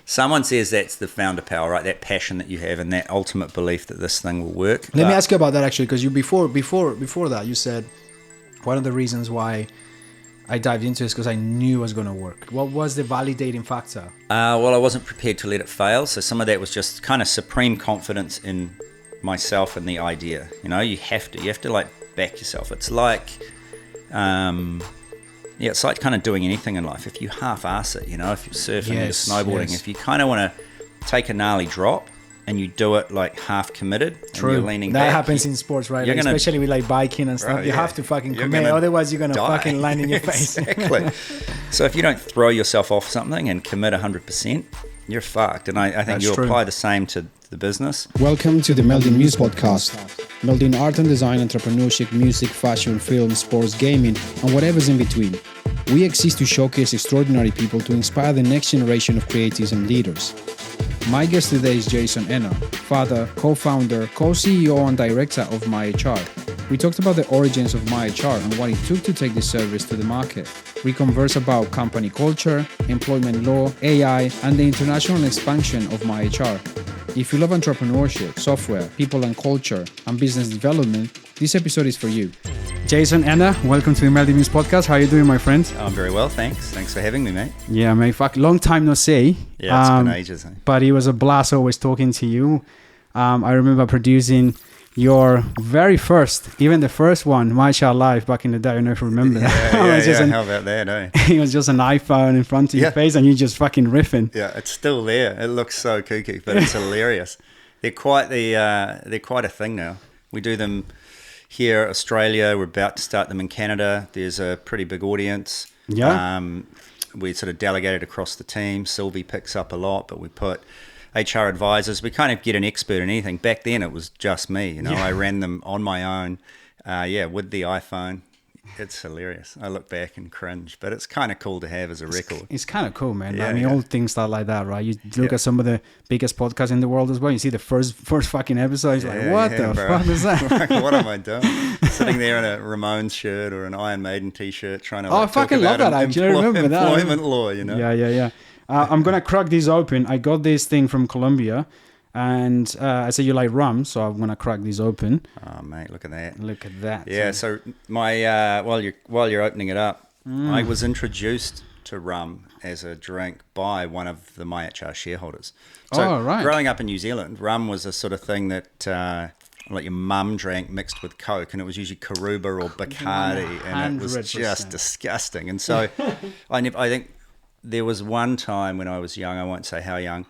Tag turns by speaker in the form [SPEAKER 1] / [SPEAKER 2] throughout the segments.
[SPEAKER 1] Someone says that's the founder power, right? That passion that you have and that ultimate belief that this thing will work.
[SPEAKER 2] Let me ask you about that actually, because you before that you said one of the reasons why I dived into this because I knew it was going to work. What was the validating factor?
[SPEAKER 1] Well, I wasn't prepared to let it fail. So some of that was just kind of supreme confidence in myself and the idea. You know, you have to like back yourself. It's like, it's like kind of doing anything in life. If you half-ass it, you know, if you're surfing or snowboarding, if you kind of want to take a gnarly drop and you do it like half committed,
[SPEAKER 2] True.
[SPEAKER 1] And you're leaning
[SPEAKER 2] that
[SPEAKER 1] back,
[SPEAKER 2] happens in sports, right? Like, especially with like biking and stuff.
[SPEAKER 1] Right,
[SPEAKER 2] you have to fucking commit, otherwise you're gonna
[SPEAKER 1] die.
[SPEAKER 2] fucking land in your face.
[SPEAKER 1] Exactly. So if you don't throw yourself off something and commit 100%, you're fucked. And I think you apply the same to the business.
[SPEAKER 3] Welcome to the Melding Muse podcast. Melding art and design, entrepreneurship, music, fashion, film, sports, gaming, and whatever's in between. We exist to showcase extraordinary people to inspire the next generation of creatives and leaders. My guest today is Jason Ennor, father, co-founder, co-CEO and director of MyHR. We talked about the origins of MyHR and what it took to take this service to the market. We converse about company culture, employment law, AI, and the international expansion of MyHR. If you love entrepreneurship, software, people and culture, and business development, this episode is for you.
[SPEAKER 2] Jason Ennor, welcome to the Melding Muse podcast. How are you doing, my friend?
[SPEAKER 1] I'm very well, thanks. Thanks for having me, mate.
[SPEAKER 2] Yeah, mate. Long time no see.
[SPEAKER 1] Yeah, it's been ages.
[SPEAKER 2] But it was a blast always talking to you. I remember producing your very first, even the first one, MyHR Live, back in the day. I don't know if you remember that.
[SPEAKER 1] How about that, eh?
[SPEAKER 2] It was just an iPhone in front of your face and you just fucking riffing.
[SPEAKER 1] Yeah, it's still there. It looks so kooky, but it's hilarious. They're quite a thing now. We do them here, Australia. We're about to start them in Canada. There's a pretty big audience.
[SPEAKER 2] Yeah.
[SPEAKER 1] We sort of delegate it across the team. Sylvie picks up a lot, but we put HR advisors. We kind of get an expert in anything. Back then, it was just me. You know, I ran them on my own. With the iPhone. It's hilarious. I look back and cringe, but it's kind of cool to have as a record.
[SPEAKER 2] It's kind of cool, man. All things start like that, right? You look at some of the biggest podcasts in the world as well. You see the first fucking episode. Like, what the fuck is that?
[SPEAKER 1] What am I doing? Sitting there in a Ramones shirt or an Iron Maiden t-shirt trying to
[SPEAKER 2] I fucking love that. Actually, I remember that.
[SPEAKER 1] Employment law, you know?
[SPEAKER 2] Yeah. I'm going to crack this open. I got this thing from Colombia. And I said you like rum, so I'm gonna crack these open.
[SPEAKER 1] Oh mate, look at that!
[SPEAKER 2] Look at that!
[SPEAKER 1] Yeah. So my while you're opening it up, I was introduced to rum as a drink by one of the MyHR shareholders. So growing up in New Zealand, rum was a sort of thing that like your mum drank mixed with Coke, and it was usually Karuba or Bacardi, 100%. And it was just disgusting. And so I think there was one time when I was young, I won't say how young,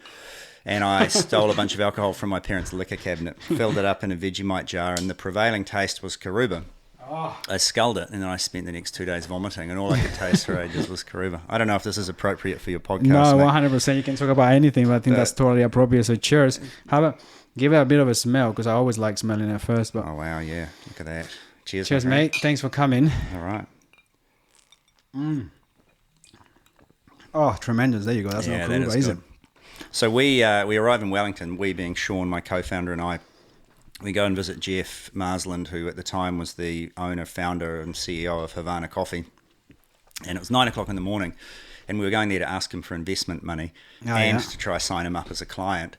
[SPEAKER 1] and I stole a bunch of alcohol from my parents' liquor cabinet, filled it up in a Vegemite jar, and the prevailing taste was Karuba. I sculled it, and then I spent the next 2 days vomiting, and all I could taste for ages was Karuba. I don't know if this is appropriate for your podcast.
[SPEAKER 2] No, 100%. You can talk about anything, but I think that's totally appropriate. So cheers. Give it a bit of a smell, because I always like smelling it first. But
[SPEAKER 1] oh, wow, yeah. Look at that. Cheers,
[SPEAKER 2] mate. Thanks for coming.
[SPEAKER 1] All right.
[SPEAKER 2] Oh, tremendous. There you go. That's not Karuba, is it?
[SPEAKER 1] So we arrive in Wellington, we being Sean, my co-founder, and I. We go and visit Jeff Marsland, who at the time was the owner, founder, and CEO of Havana Coffee. And it was 9 o'clock in the morning, and we were going there to ask him for investment money to try sign him up as a client.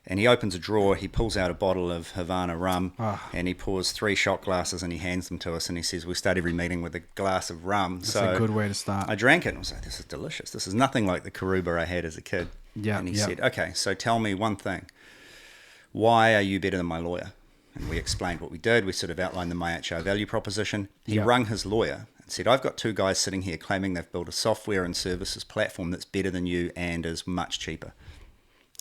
[SPEAKER 1] And he opens a drawer, he pulls out a bottle of Havana rum, and he pours 3 shot glasses and he hands them to us, and he says, we start every meeting with a glass of rum.
[SPEAKER 2] That's a good way to start.
[SPEAKER 1] I drank it and was like, this is delicious. This is nothing like the Karuba I had as a kid.
[SPEAKER 2] Yeah,
[SPEAKER 1] and he said, okay, so tell me one thing. Why are you better than my lawyer? And we explained what we did. We sort of outlined the MyHR value proposition. He rung his lawyer and said, I've got 2 guys sitting here claiming they've built a software and services platform that's better than you and is much cheaper.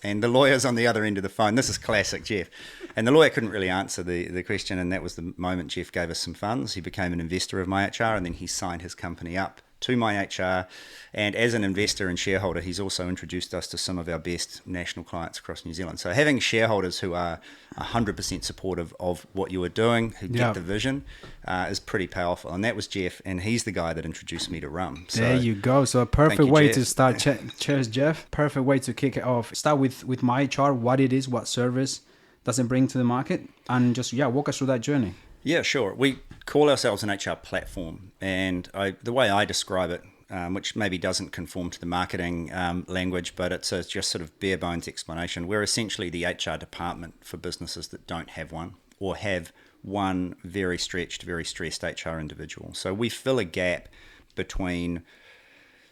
[SPEAKER 1] And the lawyer's on the other end of the phone. This is classic Jeff. And the lawyer couldn't really answer the question, and that was the moment Jeff gave us some funds. He became an investor of MyHR, and then he signed his company up to MyHR. And as an investor and shareholder, he's also introduced us to some of our best national clients across New Zealand. So having shareholders who are 100% supportive of what you are doing, who get the vision, is pretty powerful. And that was Jeff, and he's the guy that introduced me to rum. So,
[SPEAKER 2] there you go. So a perfect way to start. Cheers, Jeff. Perfect way to kick it off. Start with MyHR, what it is, what service does it bring to the market, and just walk us through that journey.
[SPEAKER 1] Yeah, sure. We call ourselves an HR platform, and the way I describe it, which maybe doesn't conform to the marketing language, but it's a just sort of bare bones explanation. We're essentially the HR department for businesses that don't have one or have one very stretched, very stressed HR individual. So we fill a gap between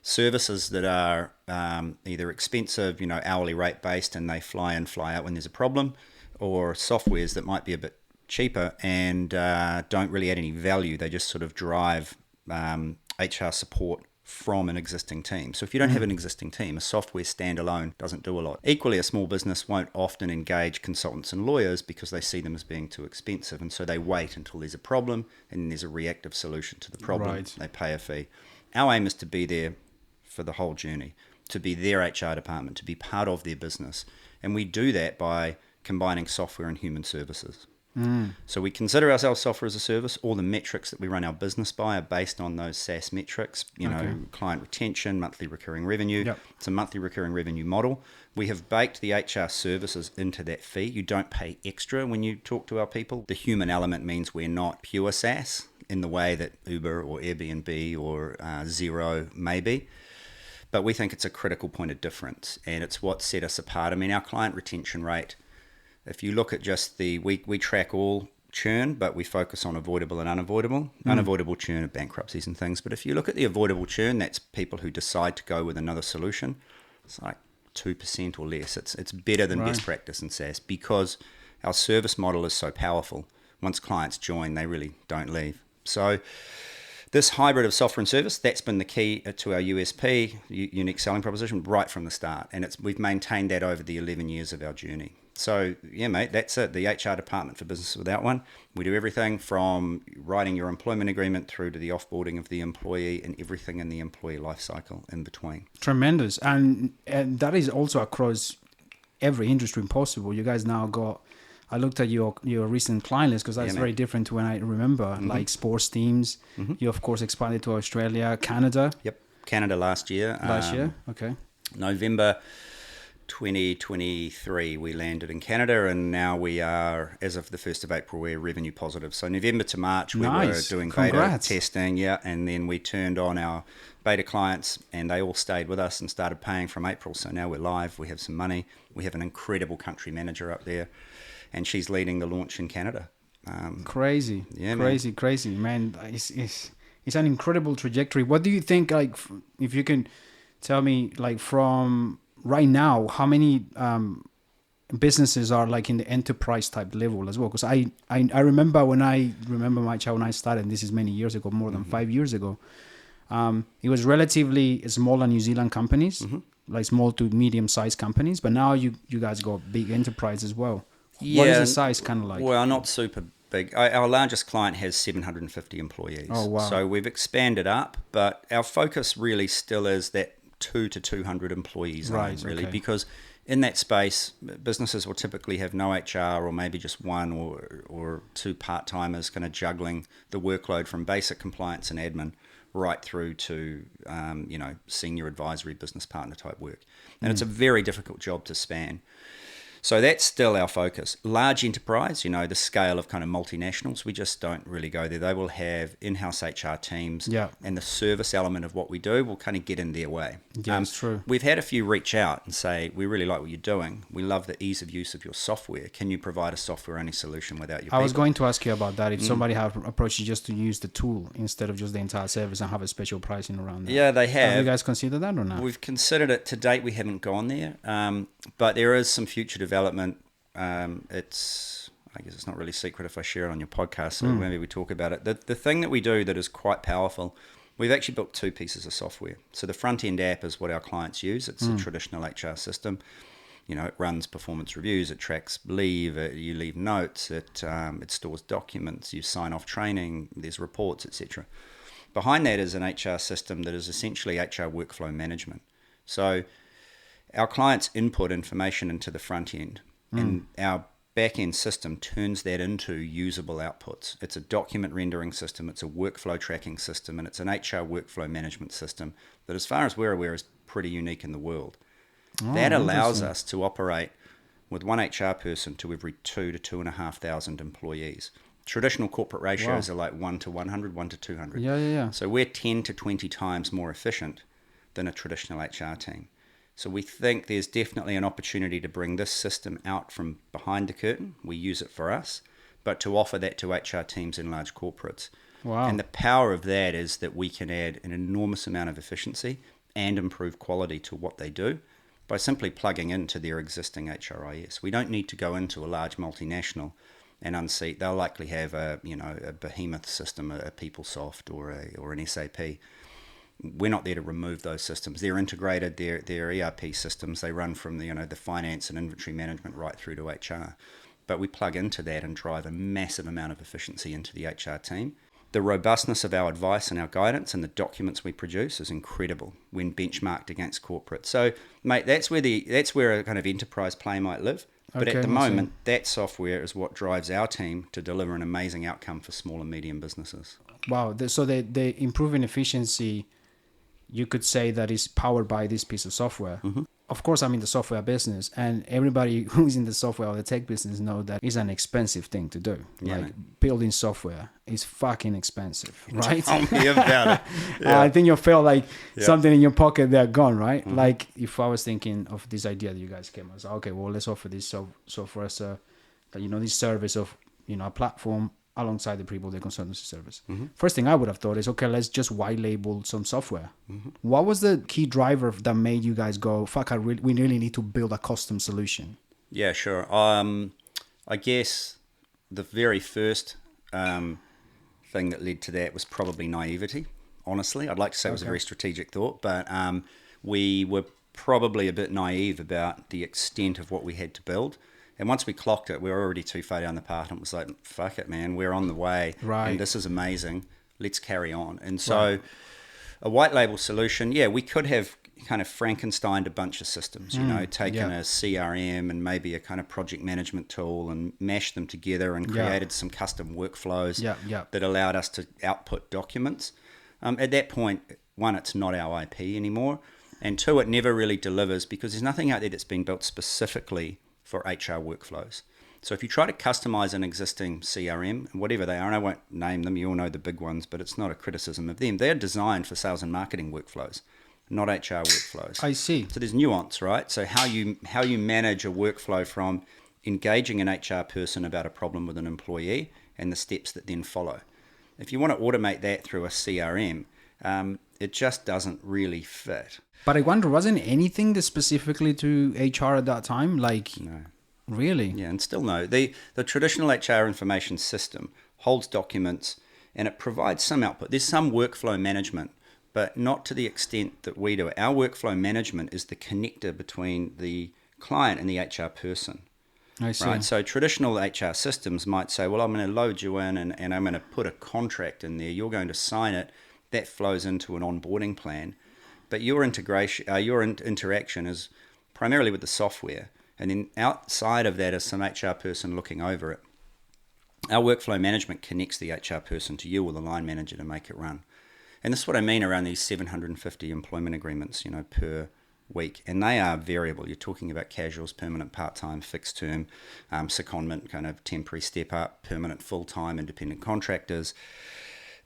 [SPEAKER 1] services that are either expensive, hourly rate based, and they fly in, fly out when there's a problem, or softwares that might be a bit cheaper and don't really add any value. They just sort of drive HR support from an existing team. So if you don't have an existing team, a software standalone doesn't do a lot. Equally, a small business won't often engage consultants and lawyers because they see them as being too expensive, and so they wait until there's a problem and then there's a reactive solution to the problem.
[SPEAKER 2] Right.
[SPEAKER 1] They pay a fee. Our aim is to be there for the whole journey, to be their HR department, to be part of their business, and we do that by combining software and human services. So we consider ourselves software as a service. All the metrics that we run our business by are based on those SaaS metrics, client retention, monthly recurring revenue.
[SPEAKER 2] Yep.
[SPEAKER 1] It's a monthly recurring revenue model. We have baked the HR services into that fee. You don't pay extra when you talk to our people. The human element means we're not pure SaaS in the way that Uber or Airbnb or Xero may be. But we think it's a critical point of difference, and it's what set us apart. I mean, our client retention rate, if you look at just we track all churn, but we focus on avoidable and unavoidable. Unavoidable churn are bankruptcies and things. But if you look at the avoidable churn, that's people who decide to go with another solution. It's like 2% or less. It's better than best practice in SaaS because our service model is so powerful. Once clients join, they really don't leave. So this hybrid of software and service, that's been the key to our USP, unique selling proposition, right from the start. And we've maintained that over the 11 years of our journey. So, yeah, mate, that's it. The HR department for business without one. We do everything from writing your employment agreement through to the offboarding of the employee and everything in the employee life cycle in between.
[SPEAKER 2] Tremendous. And that is also across every industry possible. You guys now got... I looked at your recent client list because that's very different to when I remember, like sports teams. You, of course, expanded to Australia, Canada.
[SPEAKER 1] Yep, Canada last year.
[SPEAKER 2] Okay.
[SPEAKER 1] November 2023, we landed in Canada, and now we are, as of the 1st of April, we're revenue positive. So November to March, we were doing beta testing, and then we turned on our beta clients, and they all stayed with us and started paying from April. So now we're live. We have some money. We have an incredible country manager up there, and she's leading the launch in Canada.
[SPEAKER 2] Crazy.
[SPEAKER 1] Yeah,
[SPEAKER 2] crazy, man. It's an incredible trajectory. What do you think, like, if you can tell me, like, from right now, how many businesses are like in the enterprise type level as well? Because I remember when I started, and this is many years ago, more than 5 years ago, it was relatively small New Zealand companies, like small to medium sized companies, but now you guys got big enterprise as well. What is the size kind of like?
[SPEAKER 1] Well, not super big. Our largest client has 750 employees.
[SPEAKER 2] Oh, wow.
[SPEAKER 1] So we've expanded up, but our focus really still is that 2 to 200 employees, because in that space, businesses will typically have no HR or maybe just one or two part-timers kind of juggling the workload from basic compliance and admin right through to, senior advisory business partner type work. And it's a very difficult job to span. So that's still our focus. Large enterprise, the scale of kind of multinationals, we just don't really go there. They will have in-house HR teams, and the service element of what we do will kind of get in their way.
[SPEAKER 2] Yeah, that's true.
[SPEAKER 1] We've had a few reach out and say, we really like what you're doing. We love the ease of use of your software. Can you provide a software-only solution without your people?
[SPEAKER 2] I was going to ask you about that. If somebody had approached you just to use the tool instead of just the entire service and have a special pricing around that.
[SPEAKER 1] Yeah, they have.
[SPEAKER 2] Have you guys considered that or not?
[SPEAKER 1] We've considered it. To date, we haven't gone there. But there is some future development. I guess it's not really secret if I share it on your podcast, so maybe we talk about it. The thing that we do that is quite powerful, we've actually built two pieces of software. So the front-end app is what our clients use. It's a traditional HR system. It runs performance reviews, it tracks leave, you leave notes, it stores documents, you sign off training, there's reports, etc. Behind that is an HR system that is essentially HR workflow management. So our clients input information into the front end, and our back-end system turns that into usable outputs. It's a document rendering system, it's a workflow tracking system, and it's an HR workflow management system that, as far as we're aware, is pretty unique in the world. That allows us to operate with one HR person to every 2,000 to 2,500 employees. Traditional corporate ratios are like 1 to 100, 1 to 200.
[SPEAKER 2] Yeah.
[SPEAKER 1] So we're 10 to 20 times more efficient than a traditional HR team. So we think there's definitely an opportunity to bring this system out from behind the curtain. We use it for us, but to offer that to HR teams in large corporates.
[SPEAKER 2] Wow.
[SPEAKER 1] And the power of that is that we can add an enormous amount of efficiency and improve quality to what they do by simply plugging into their existing HRIS. We don't need to go into a large multinational and unseat. They'll likely have a behemoth system, a PeopleSoft or an SAP. We're not there to remove those systems. They're integrated. They're ERP systems. They run from the finance and inventory management right through to HR. But we plug into that and drive a massive amount of efficiency into the HR team. The robustness of our advice and our guidance and the documents we produce is incredible when benchmarked against corporate. So, mate, that's where a kind of enterprise play might live. But at the moment, that software is what drives our team to deliver an amazing outcome for small and medium businesses.
[SPEAKER 2] Wow. So the improving efficiency, you could say that is powered by this piece of software.
[SPEAKER 1] Mm-hmm.
[SPEAKER 2] Of course, I'm in the software business, and everybody who's in the software or the tech business know that it's an expensive thing to do.
[SPEAKER 1] Yeah,
[SPEAKER 2] like
[SPEAKER 1] mate.
[SPEAKER 2] Building software is fucking expensive, right?
[SPEAKER 1] Tell me about it. Yeah.
[SPEAKER 2] I think you felt like something in your pocket, they're gone, right? Mm-hmm. Like if I was thinking of this idea that you guys came, I was like, okay, well, let's offer this software as this service of, a platform alongside the people, the consultancy service.
[SPEAKER 1] Mm-hmm.
[SPEAKER 2] First thing I would have thought is, okay, let's just white label some software.
[SPEAKER 1] Mm-hmm.
[SPEAKER 2] What was the key driver that made you guys go, fuck, we really need to build a custom solution?
[SPEAKER 1] Yeah, sure. I guess the very first thing that led to that was probably naivety, honestly. I'd like to say it was a very strategic thought, but we were probably a bit naive about the extent of what we had to build. And once we clocked it, we were already too far down the path, and it was like, fuck it, man, we're on the way.
[SPEAKER 2] Right.
[SPEAKER 1] And this is amazing. Let's carry on. And so a white label solution, we could have kind of Frankensteined a bunch of systems, taken a CRM and maybe a kind of project management tool and mashed them together and created some custom workflows that allowed us to output documents. At that point, one, it's not our IP anymore. And two, it never really delivers because there's nothing out there that's been built specifically for HR workflows. So if you try to customize an existing CRM, whatever they are, and I won't name them, you all know the big ones, but it's not a criticism of them. They're designed for sales and marketing workflows, not HR workflows.
[SPEAKER 2] I see.
[SPEAKER 1] So there's nuance, right? So how you manage a workflow from engaging an HR person about a problem with an employee and the steps that then follow. If you want to automate that through a CRM, it just doesn't really fit.
[SPEAKER 2] But I wonder, wasn't anything that specifically to HR at that time?
[SPEAKER 1] No.
[SPEAKER 2] Really?
[SPEAKER 1] Yeah, and still no. The traditional HR information system holds documents and it provides some output. There's some workflow management, but not to the extent that we do it. Our workflow management is the connector between the client and the HR person.
[SPEAKER 2] I see.
[SPEAKER 1] Right? So traditional HR systems might say, well, I'm going to load you in and I'm going to put a contract in there. You're going to sign it. That flows into an onboarding plan. But your interaction is primarily with the software. And then outside of that is some HR person looking over it. Our workflow management connects the HR person to you or the line manager to make it run. And this is what I mean around these 750 employment agreements, per week. And they are variable. You're talking about casuals, permanent, part-time, fixed term, secondment, kind of temporary step up, permanent, full-time, independent contractors.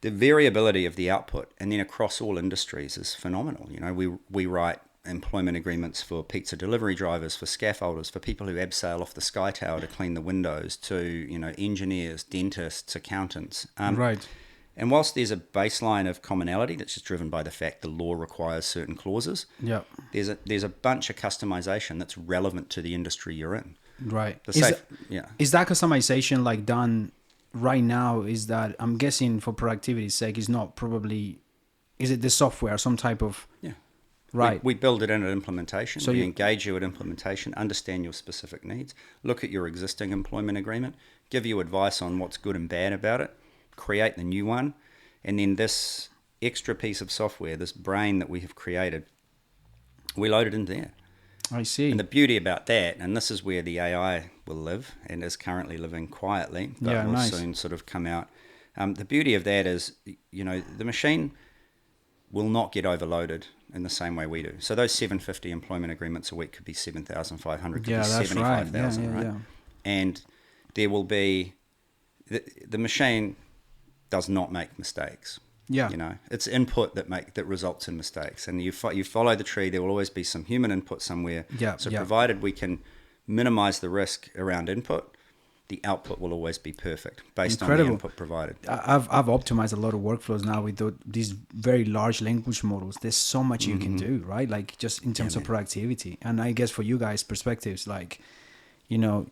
[SPEAKER 1] The variability of the output and then across all industries is phenomenal. We write employment agreements for pizza delivery drivers, for scaffolders, for people who abseil off the Sky Tower to clean the windows, to engineers, dentists, accountants.
[SPEAKER 2] Right.
[SPEAKER 1] And whilst there's a baseline of commonality that's just driven by the fact the law requires certain clauses, there's a bunch of customization that's relevant to the industry you're in.
[SPEAKER 2] Right. Is that customization done right now? Is that, I'm guessing for productivity's sake, is it the software, some type of...
[SPEAKER 1] Yeah.
[SPEAKER 2] Right.
[SPEAKER 1] We build it in at implementation. So we engage you at implementation, understand your specific needs, look at your existing employment agreement, give you advice on what's good and bad about it, create the new one, and then this extra piece of software, this brain that we have created, we load it in there.
[SPEAKER 2] I see.
[SPEAKER 1] And the beauty about that, and this is where the AI will live and is currently living quietly, but will soon sort of come out. The beauty of that is, the machine will not get overloaded in the same way we do. So those 750 employment agreements a week could be 7,500, could be 75,000, right?
[SPEAKER 2] Yeah.
[SPEAKER 1] And there will be the machine does not make mistakes.
[SPEAKER 2] Yeah.
[SPEAKER 1] You know, it's input that results in mistakes, and you follow the tree. There will always be some human input somewhere.
[SPEAKER 2] Yeah.
[SPEAKER 1] So
[SPEAKER 2] yeah.
[SPEAKER 1] provided we can minimize the risk around input, the output will always be perfect based on the input provided.
[SPEAKER 2] I've optimized a lot of workflows now with these very large language models. There's so much you can do, right? Like just in terms of productivity. And I guess for you guys' perspectives, like, you know,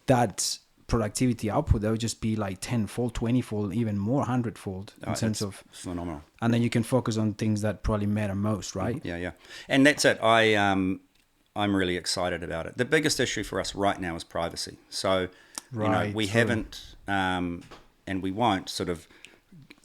[SPEAKER 2] that productivity output, that would just be like 10-fold, 20-fold, even more, 100-fold in terms of
[SPEAKER 1] phenomenal.
[SPEAKER 2] And then you can focus on things that probably matter most, right?
[SPEAKER 1] Yeah. And that's it. I'm really excited about it. The biggest issue for us right now is privacy. So, you know, we haven't, and we won't sort of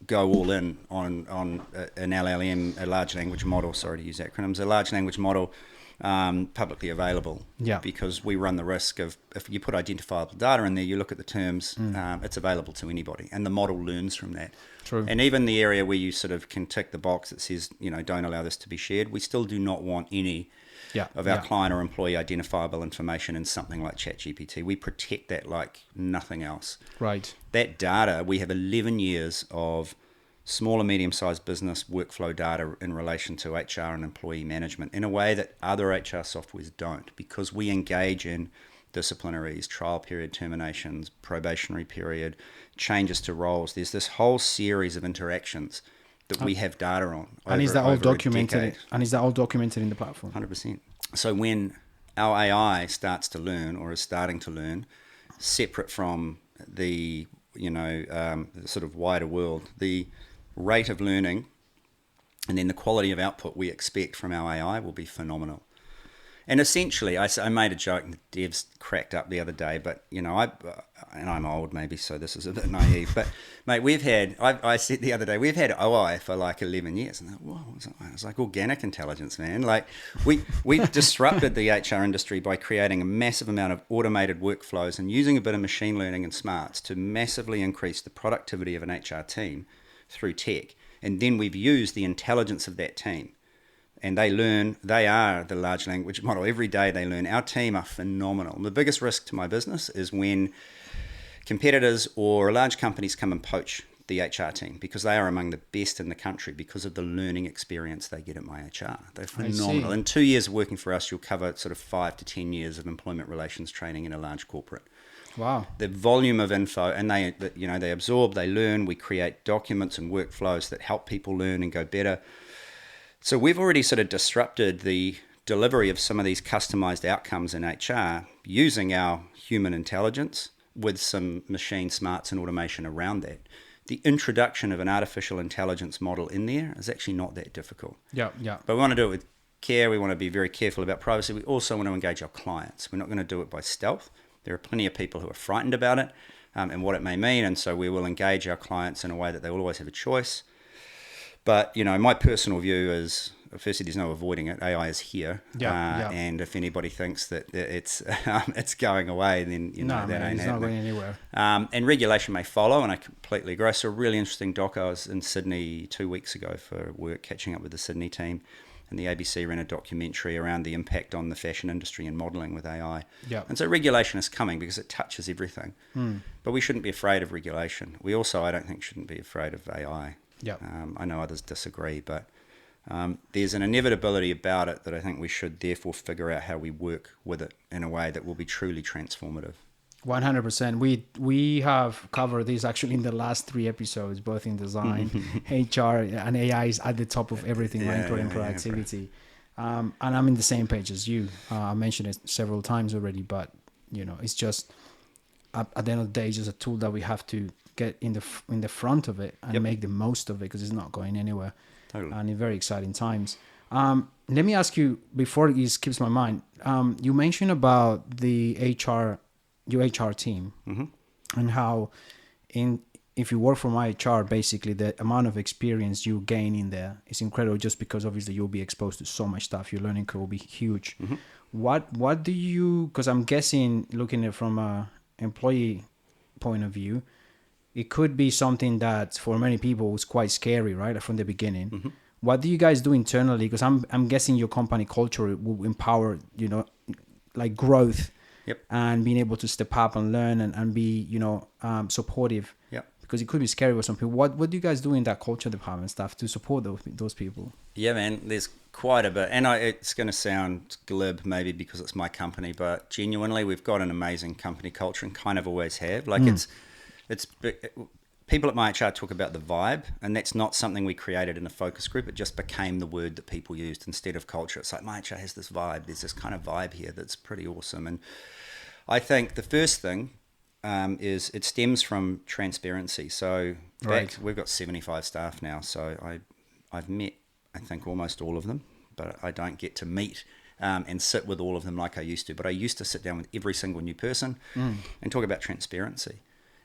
[SPEAKER 1] go all in on an LLM, a large language model, sorry to use acronyms, a large language model publicly available.
[SPEAKER 2] Yeah.
[SPEAKER 1] Because we run the risk of, if you put identifiable data in there, you look at the terms, it's available to anybody, and the model learns from that.
[SPEAKER 2] True.
[SPEAKER 1] And even the area where you sort of can tick the box that says, you know, don't allow this to be shared, we still do not want any of our client or employee identifiable information in something like ChatGPT. We protect that like nothing else.
[SPEAKER 2] Right.
[SPEAKER 1] That data, we have 11 years of small and medium-sized business workflow data in relation to HR and employee management in a way that other HR softwares don't, because we engage in disciplinaries, trial period terminations, probationary period, changes to roles. There's this whole series of interactions that we have data on.
[SPEAKER 2] And is that all documented? And is that all documented in the platform?
[SPEAKER 1] 100%. So when our AI starts to learn, or is starting to learn, separate from the, you know, sort of wider world, the rate of learning and then the quality of output we expect from our AI will be phenomenal. And essentially, I made a joke, and the devs cracked up the other day, but, you know, and I'm old maybe, so this is a bit naive, but, mate, I said the other day, we've had OI for like 11 years. And whoa, it's like organic intelligence, man. Like, we disrupted the HR industry by creating a massive amount of automated workflows and using a bit of machine learning and smarts to massively increase the productivity of an HR team through tech. And then we've used the intelligence of that team. And they learn, they are the large language model. Every day they learn. Our team are phenomenal. And the biggest risk to my business is when competitors or large companies come and poach the HR team, because they are among the best in the country because of the learning experience they get at MyHR. They're phenomenal. In 2 years of working for us, you'll cover sort of 5 to 10 years of employment relations training in a large corporate.
[SPEAKER 2] Wow.
[SPEAKER 1] The volume of info, and they absorb, they learn. We create documents and workflows that help people learn and go better. So we've already sort of disrupted the delivery of some of these customized outcomes in HR using our human intelligence with some machine smarts and automation around that. The introduction of an artificial intelligence model in there is actually not that difficult.
[SPEAKER 2] Yeah.
[SPEAKER 1] But we want to do it with care. We want to be very careful about privacy. We also want to engage our clients. We're not going to do it by stealth. There are plenty of people who are frightened about it and what it may mean. And so we will engage our clients in a way that they will always have a choice. But, you know, my personal view is, firstly, there's no avoiding it. AI is here. And if anybody thinks that it's going away, then, you know, that ain't happening. It's not going anywhere. And regulation may follow, and I completely agree. I saw a really interesting doc. I was in Sydney 2 weeks ago for work, catching up with the Sydney team. And the ABC ran a documentary around the impact on the fashion industry and modelling with AI.
[SPEAKER 2] Yeah.
[SPEAKER 1] And so regulation is coming because it touches everything. But we shouldn't be afraid of regulation. We also, I don't think, shouldn't be afraid of AI.
[SPEAKER 2] Yeah.
[SPEAKER 1] I know others disagree, but there's an inevitability about it that I think we should therefore figure out how we work with it in a way that will be truly transformative.
[SPEAKER 2] 100%. We have covered this actually in the last 3 episodes, both in design, HR, and AI is at the top of everything, right? Including productivity. And I'm in the same page as you. I mentioned it several times already, but, you know, it's just at the end of the day, it's just a tool that we have to get in the front of it and make the most of it, because it's not going anywhere.
[SPEAKER 1] Totally.
[SPEAKER 2] And in very exciting times. Let me ask you, before it skips my mind, you mentioned about the your HR team, and how if you work for MyHR, basically the amount of experience you gain in there is incredible, just because obviously you'll be exposed to so much stuff. Your learning curve will be huge. What do you, because I'm guessing, looking at it from a employee point of view, it could be something that for many people was quite scary, right, from the beginning. What do you guys do internally? Because I'm guessing your company culture will empower, you know, like growth
[SPEAKER 1] Yep.
[SPEAKER 2] and being able to step up and learn and be, supportive.
[SPEAKER 1] Yep.
[SPEAKER 2] Because it could be scary for some people. What do you guys do in that culture department stuff to support those people?
[SPEAKER 1] Yeah, man, there's quite a bit. And it's going to sound glib maybe because it's my company, but genuinely we've got an amazing company culture and kind of always have. Like it's people at MyHR talk about the vibe, and that's not something we created in a focus group. It just became the word that people used instead of culture. It's like MyHR has this vibe. There's this kind of vibe here that's pretty awesome. And I think the first thing is it stems from transparency. So we've got 75 staff now. So I've met, I think, almost all of them, but I don't get to meet and sit with all of them like I used to. But I used to sit down with every single new person and talk about transparency.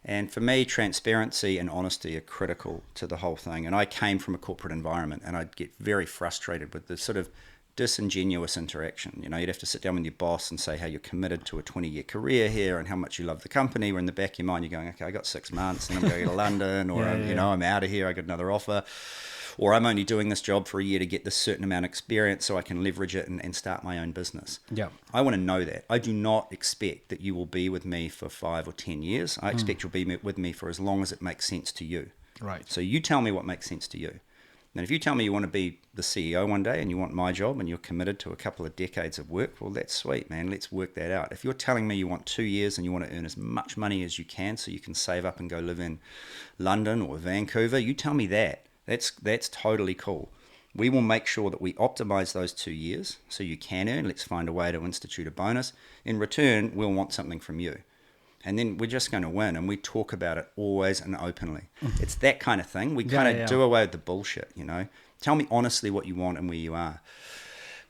[SPEAKER 1] And for me, transparency and honesty are critical to the whole thing. And I came from a corporate environment, and I'd get very frustrated with the sort of disingenuous interaction. You'd have to sit down with your boss and say how you're committed to a 20-year career here and how much you love the company. Where in the back of your mind, you're going, okay, I got 6 months and I'm going to London, or I'm out of here, I got another offer, or I'm only doing this job for a year to get this certain amount of experience so I can leverage it and start my own business.
[SPEAKER 2] Yeah.
[SPEAKER 1] I want to know that. I do not expect that you will be with me for 5 or 10 years. I expect you'll be with me for as long as it makes sense to you.
[SPEAKER 2] Right.
[SPEAKER 1] So you tell me what makes sense to you. And if you tell me you want to be the CEO one day and you want my job and you're committed to a couple of decades of work, well, that's sweet, man. Let's work that out. If you're telling me you want 2 years and you want to earn as much money as you can so you can save up and go live in London or Vancouver, you tell me that. That's totally cool. We will make sure that we optimize those 2 years so you can earn. Let's find a way to institute a bonus. In return, we'll want something from you. And then we're just going to win, and we talk about it always and openly. It's that kind of thing. We kind of do away with the bullshit, Tell me honestly what you want and where you are.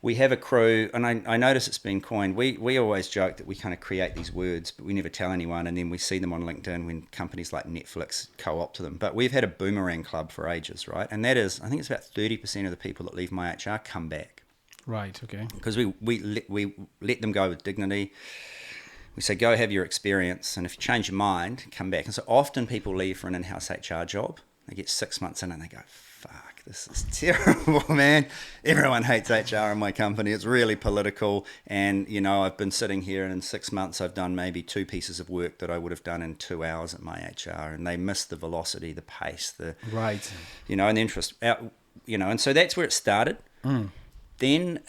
[SPEAKER 1] We have a crew, and I notice it's been coined. We always joke that we kind of create these words, but we never tell anyone, and then we see them on LinkedIn when companies like Netflix co-opt to them. But we've had a Boomerang club for ages, right? And that is, I think it's about 30% of the people that leave MyHR come back.
[SPEAKER 2] Right, okay.
[SPEAKER 1] Because we let them go with dignity. We say, go have your experience, and if you change your mind, come back. And so often people leave for an in-house HR job. They get 6 months in and they go, fuck, this is terrible, man. Everyone hates HR in my company. It's really political. And, I've been sitting here, and in 6 months I've done maybe 2 pieces of work that I would have done in 2 hours at MyHR. And they miss the velocity, the pace, and the interest. And so that's where it started. Then...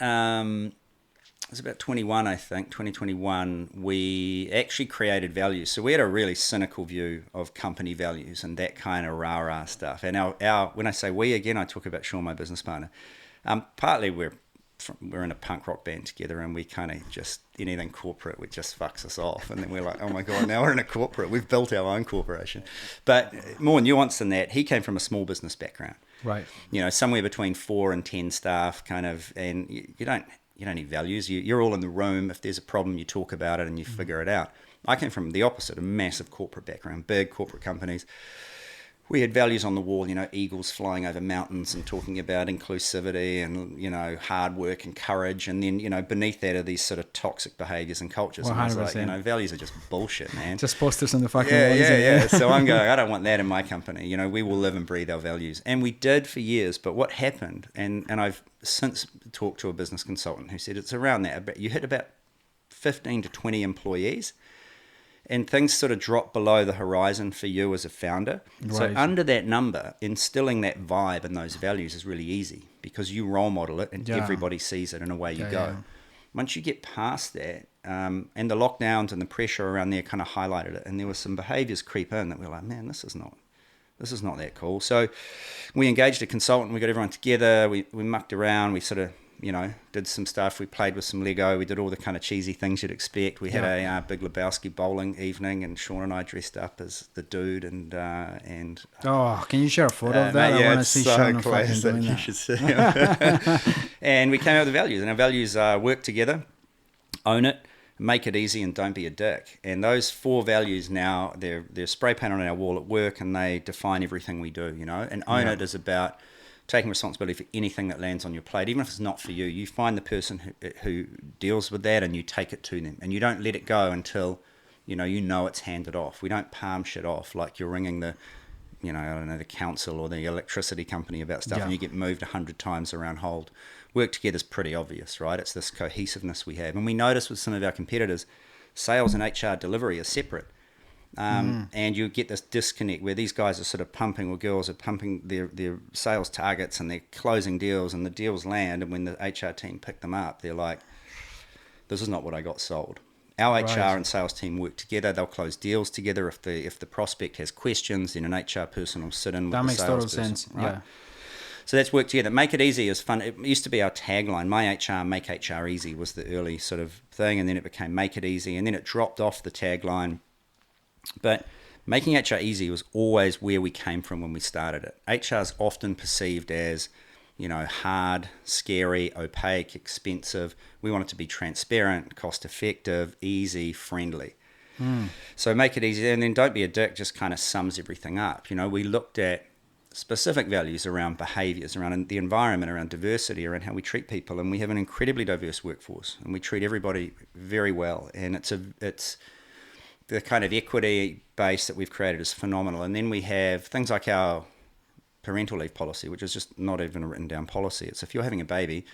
[SPEAKER 1] it was about 2021, we actually created values. So we had a really cynical view of company values and that kind of rah-rah stuff. And our when I say we, again, I talk about Sean, my business partner. Partly we're in a punk rock band together, and we kind of just, anything corporate, it just fucks us off. And then we're like, oh my God, now we're in a corporate. We've built our own corporation. But more nuanced than that, he came from a small business background.
[SPEAKER 2] Right.
[SPEAKER 1] Somewhere between 4 and 10 staff kind of, and you don't need values. You're all in the room. If there's a problem, you talk about it and you figure it out. I came from the opposite, a massive corporate background, big corporate companies. We had values on the wall, eagles flying over mountains and talking about inclusivity and, hard work and courage. And then, beneath that are these sort of toxic behaviors and cultures. 100%. And I was like, values are just bullshit, man.
[SPEAKER 2] Just posters on the fucking wall.
[SPEAKER 1] Yeah. So I'm going, I don't want that in my company. We will live and breathe our values. And we did for years. But what happened, and I've since talked to a business consultant who said it's around that, but you hit about 15 to 20 employees, and things sort of drop below the horizon for you as a founder. Right. So under that number, instilling that vibe and those values is really easy because you role model it and everybody sees it and away you go. Yeah. Once you get past that, and the lockdowns and the pressure around there kind of highlighted it, and there were some behaviors creep in that we're like, man, this is not that cool. So we engaged a consultant, we got everyone together, we mucked around, we sort of, did some stuff. We played with some Lego. We did all the kind of cheesy things you'd expect. We had a Big Lebowski bowling evening, and Sean and I dressed up as the dude. And
[SPEAKER 2] oh, can you share a photo of that? I want to see Sean fucking doing that. You should see him.
[SPEAKER 1] And we came up with the values, and our values are work together, own it, make it easy, and don't be a dick. And those 4 values now, they're spray painted on our wall at work, and they define everything we do. And own it is about taking responsibility for anything that lands on your plate, even if it's not for you. You find the person who deals with that and you take it to them, and you don't let it go until you know it's handed off. We don't palm shit off like you're ringing the the council or the electricity company about stuff and you get moved 100 times around hold. Work together is pretty obvious, right? It's this cohesiveness we have, and we notice with some of our competitors sales and HR delivery are separate. And you get this disconnect where these guys are sort of pumping, or girls are pumping their sales targets, and they're closing deals, and the deals land, and when the HR team pick them up, they're like, this is not what I got sold. Our HR and sales team work together. They'll close deals together. If the prospect has questions, then an HR person will sit in with the salesperson. That makes total sense. Right? Yeah. So that's work together. Make it easy is fun. It used to be our tagline. My HR, make HR easy was the early sort of thing, and then it became make it easy, and then it dropped off the tagline. But making HR easy was always where we came from when we started it. HR is often perceived as, hard, scary, opaque, expensive. We want it to be transparent, cost effective, easy, friendly. So make it easy, and then don't be a dick, just kind of sums everything up. We looked at specific values around behaviours, around the environment, around diversity, around how we treat people, and we have an incredibly diverse workforce, and we treat everybody very well, and it's the kind of equity base that we've created is phenomenal. And then we have things like our parental leave policy, which is just not even a written down policy. It's if you're having a baby,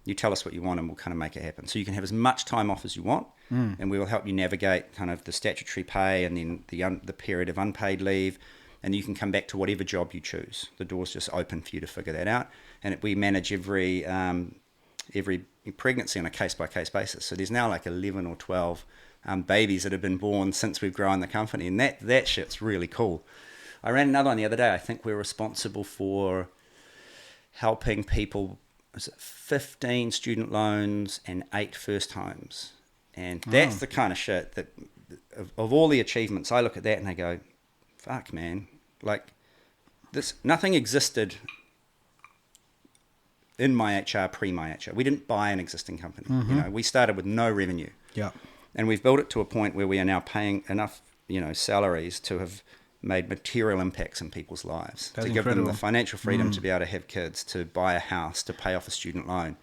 [SPEAKER 1] you tell us what you want and we'll kind of make it happen. So you can have as much time off as you want, and we will help you navigate kind of the statutory pay and then the period of unpaid leave, and you can come back to whatever job you choose. The door's just open for you to figure that out. And we manage every pregnancy on a case-by-case basis. So there's now like 11 or 12 babies that have been born since we've grown the company, and that shit's really cool. I ran another one the other day. I think we're responsible for helping people, 15 student loans and 8 first homes, and that's the kind of shit that of all the achievements, I look at that and I go, fuck man, like this, nothing existed in MyHR pre-MyHR. We didn't buy an existing company. We started with no revenue. Yeah. And we've built it to a point where we are now paying enough, salaries to have made material impacts in people's lives. That's to give them the financial freedom to be able to have kids, to buy a house, to pay off a student loan.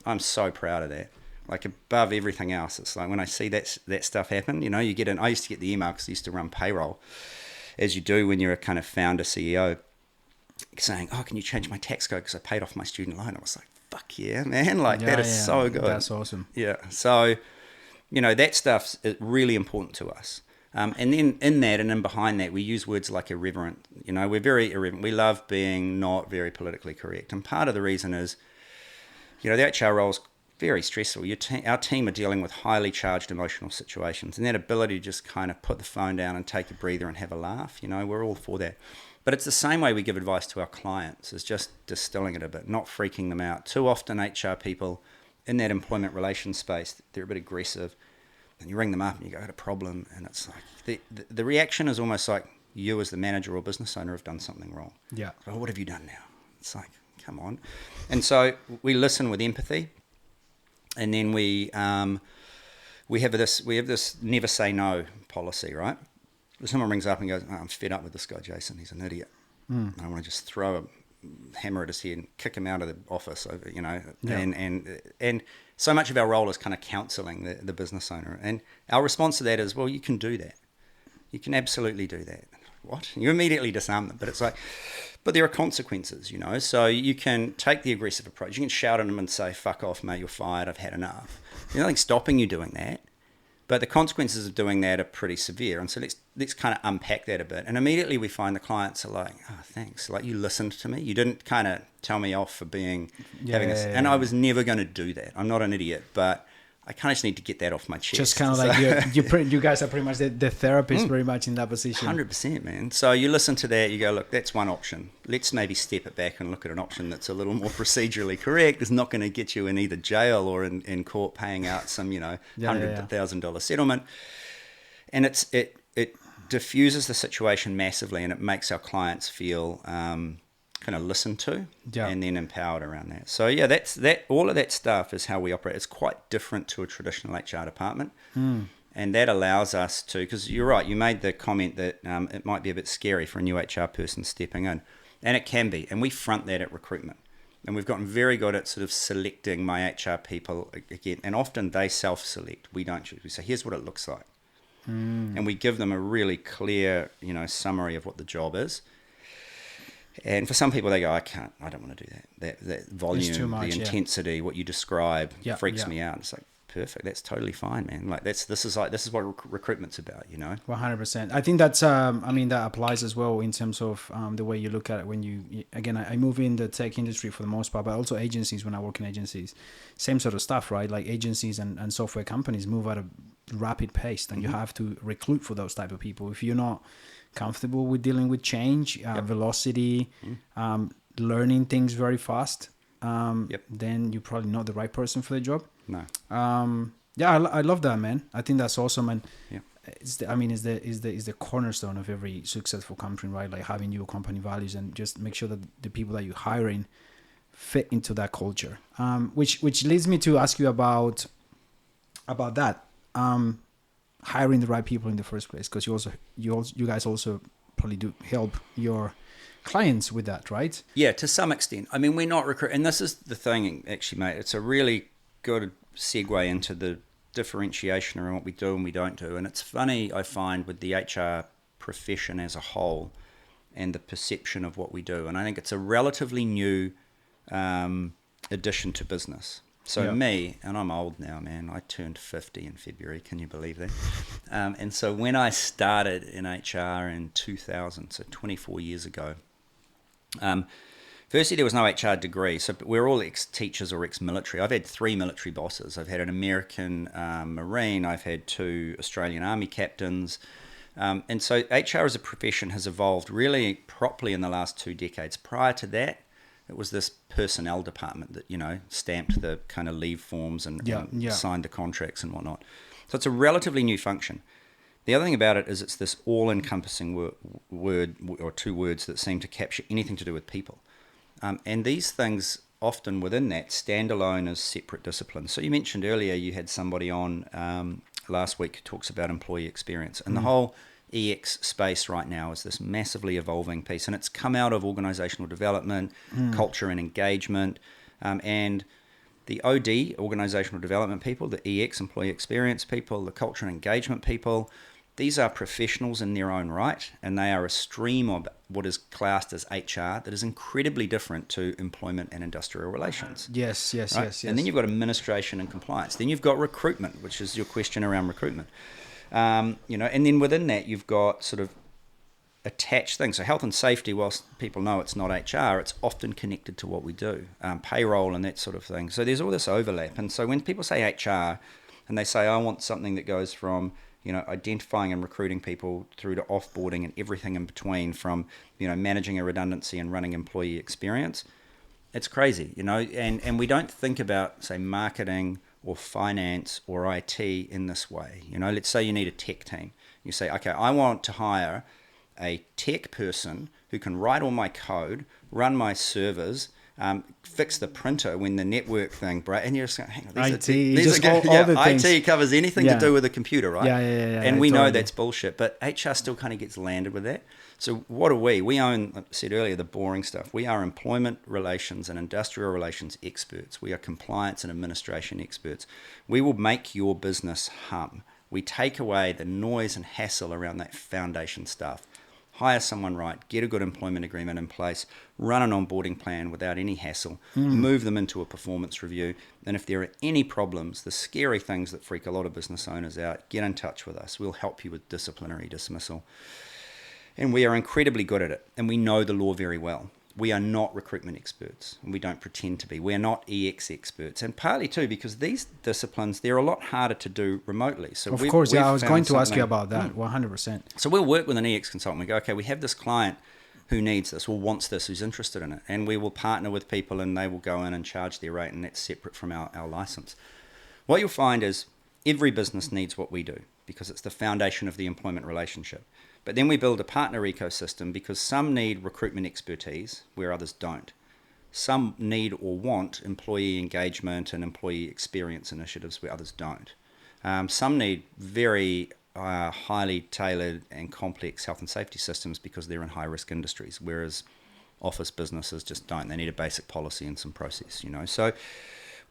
[SPEAKER 1] I'm so proud of that. Like above everything else, it's like when I see that stuff happen, I used to get the email because I used to run payroll, as you do when you're a kind of founder CEO, saying, oh, can you change my tax code because I paid off my student loan? I was like, fuck yeah, man. That is so good.
[SPEAKER 2] That's awesome.
[SPEAKER 1] Yeah. So, that stuff's really important to us. And then in that and then behind that, we use words like irreverent. We're very irreverent. We love being not very politically correct. And part of the reason is, the HR role's very stressful. Our team are dealing with highly charged emotional situations. And that ability to just kind of put the phone down and take a breather and have a laugh, we're all for that. But it's the same way we give advice to our clients, is just distilling it a bit, not freaking them out. Too often HR people in that employment relations space, they're a bit aggressive, and you ring them up and you go, I had a problem, and it's like the reaction is almost like you as the manager or business owner have done something wrong. Yeah. Oh, what have you done now? It's like, come on. And so we listen with empathy, and then we have this never say no policy, right? If someone rings up and goes, oh, I'm fed up with this guy, Jason, he's an idiot. And I want to just throw a hammer at his head and kick him out of the office, and so much of our role is kind of counseling the business owner. And our response to that is, well, you can do that. You can absolutely do that. What? You immediately disarm them. But it's like, but there are consequences, So you can take the aggressive approach. You can shout at them and say, fuck off, mate, you're fired, I've had enough. There's nothing stopping you doing that. But the consequences of doing that are pretty severe. And so let's kind of unpack that a bit. And immediately we find the clients are like, oh, thanks. Like, you listened to me. You didn't kind of tell me off for having this. And I was never going to do that. I'm not an idiot, but I kind of just need to get that off my chest.
[SPEAKER 2] Just kind of like you guys are pretty much the therapist very much in that position.
[SPEAKER 1] 100%, man. So you listen to that, you go, look, that's one option. Let's maybe step it back and look at an option that's a little more procedurally correct. It's not going to get you in either jail or in court paying out some, $100,000 settlement. And it diffuses the situation massively, and it makes our clients feel kind of listened to and then empowered around that. So all of that stuff is how we operate. It's quite different to a traditional HR department. And that allows us to, because you're right, you made the comment that it might be a bit scary for a new HR person stepping in, and it can be, and we front that at recruitment. And we've gotten very good at sort of selecting my HR people again, and often they self-select. We don't choose. We say, here's what it looks like. And we give them a really clear, summary of what the job is. And for some people, they go, I don't want to do that. That volume, the intensity, what you describe freaks me out. It's like, perfect. That's totally fine, man. Like this is what recruitment's about, you know.
[SPEAKER 2] 100%. I think that's that applies as well in terms of the way you look at it when you again I move in the tech industry for the most part, but also agencies. When I work in agencies, same sort of stuff, right? Like agencies and software companies move at a rapid pace, and you have to recruit for those type of people. If you're not comfortable with dealing with change, velocity, learning things very fast, then you're probably not the right person for the job.
[SPEAKER 1] No.
[SPEAKER 2] I love that, man. I think that's awesome, and it's the cornerstone of every successful company, right? Like having your company values and just make sure that the people that you're hiring fit into that culture. Which leads me to ask you about that. Hiring the right people in the first place, because you guys also probably do help your clients with that, right?
[SPEAKER 1] Yeah, to some extent. I mean, we're not recruiting, and this is the thing, actually, mate. It's a really good segue into the differentiation around what we do and we don't do. And it's funny, I find, with the HR profession as a whole and the perception of what we do. And I think it's a relatively new addition to business. So me, and I'm old now, man. I turned 50 in February. Can you believe that? And so when I started in HR in 2000, so 24 years ago, firstly, there was no HR degree. So we're all ex-teachers or ex-military. I've had 3 military bosses. I've had an American Marine. I've had 2 Australian Army captains. And so HR as a profession has evolved really properly in the last 2 decades. Prior to that, it was this personnel department that, you know, stamped the kind of leave forms and signed the contracts and whatnot. So it's a relatively new function. The other thing about it is it's this all-encompassing word or 2 words that seem to capture anything to do with people. And these things often within that stand alone as separate disciplines. So you mentioned earlier you had somebody on last week who talks about employee experience. And the whole EX space right now is this massively evolving piece, and it's come out of organizational development, culture and engagement, and the OD, organizational development people, the EX, employee experience people, the culture and engagement people. These are professionals in their own right, and they are a stream of what is classed as HR that is incredibly different to employment and industrial relations.
[SPEAKER 2] Yes.
[SPEAKER 1] And then you've got administration and compliance. Then you've got recruitment, which is your question around recruitment. And then within that, you've got sort of attached things. So health and safety, whilst people know it's not HR, it's often connected to what we do, payroll and that sort of thing. So there's all this overlap. And so when people say HR and they say, I want something that goes from, identifying and recruiting people through to offboarding and everything in between, from, managing a redundancy and running employee experience, it's crazy, and we don't think about, say, marketing or finance or IT in this way. Let's say you need a tech team. You say, okay, I want to hire a tech person who can write all my code, run my servers, fix the printer when the network thing breaks, and you're just going, hang on, IT covers anything to do with a computer, right? And we know that's bullshit, but HR still kind of gets landed with that. So what are we? We own, like I said earlier, the boring stuff. We are employment relations and industrial relations experts. We are compliance and administration experts. We will make your business hum. We take away the noise and hassle around that foundation stuff. Hire someone right, get a good employment agreement in place, run an onboarding plan without any hassle, move them into a performance review. And if there are any problems, the scary things that freak a lot of business owners out, get in touch with us. We'll help you with disciplinary dismissal. And we are incredibly good at it, and we know the law very well. We are not recruitment experts, and we don't pretend to be. We're not EX experts, and partly too because these disciplines, they're a lot harder to do remotely. So
[SPEAKER 2] of course, I was going to ask you about that, 100%.
[SPEAKER 1] So we'll work with an EX consultant. We go, okay, we have this client who needs this or wants this, who's interested in it, and we will partner with people, and they will go in and charge their rate, and that's separate from our license. What you'll find is every business needs what we do because it's the foundation of the employment relationship. But then we build a partner ecosystem because some need recruitment expertise where others don't. Some need or want employee engagement and employee experience initiatives where others don't. Some need very highly tailored and complex health and safety systems because they're in high-risk industries, whereas office businesses just don't. They need a basic policy and some process, So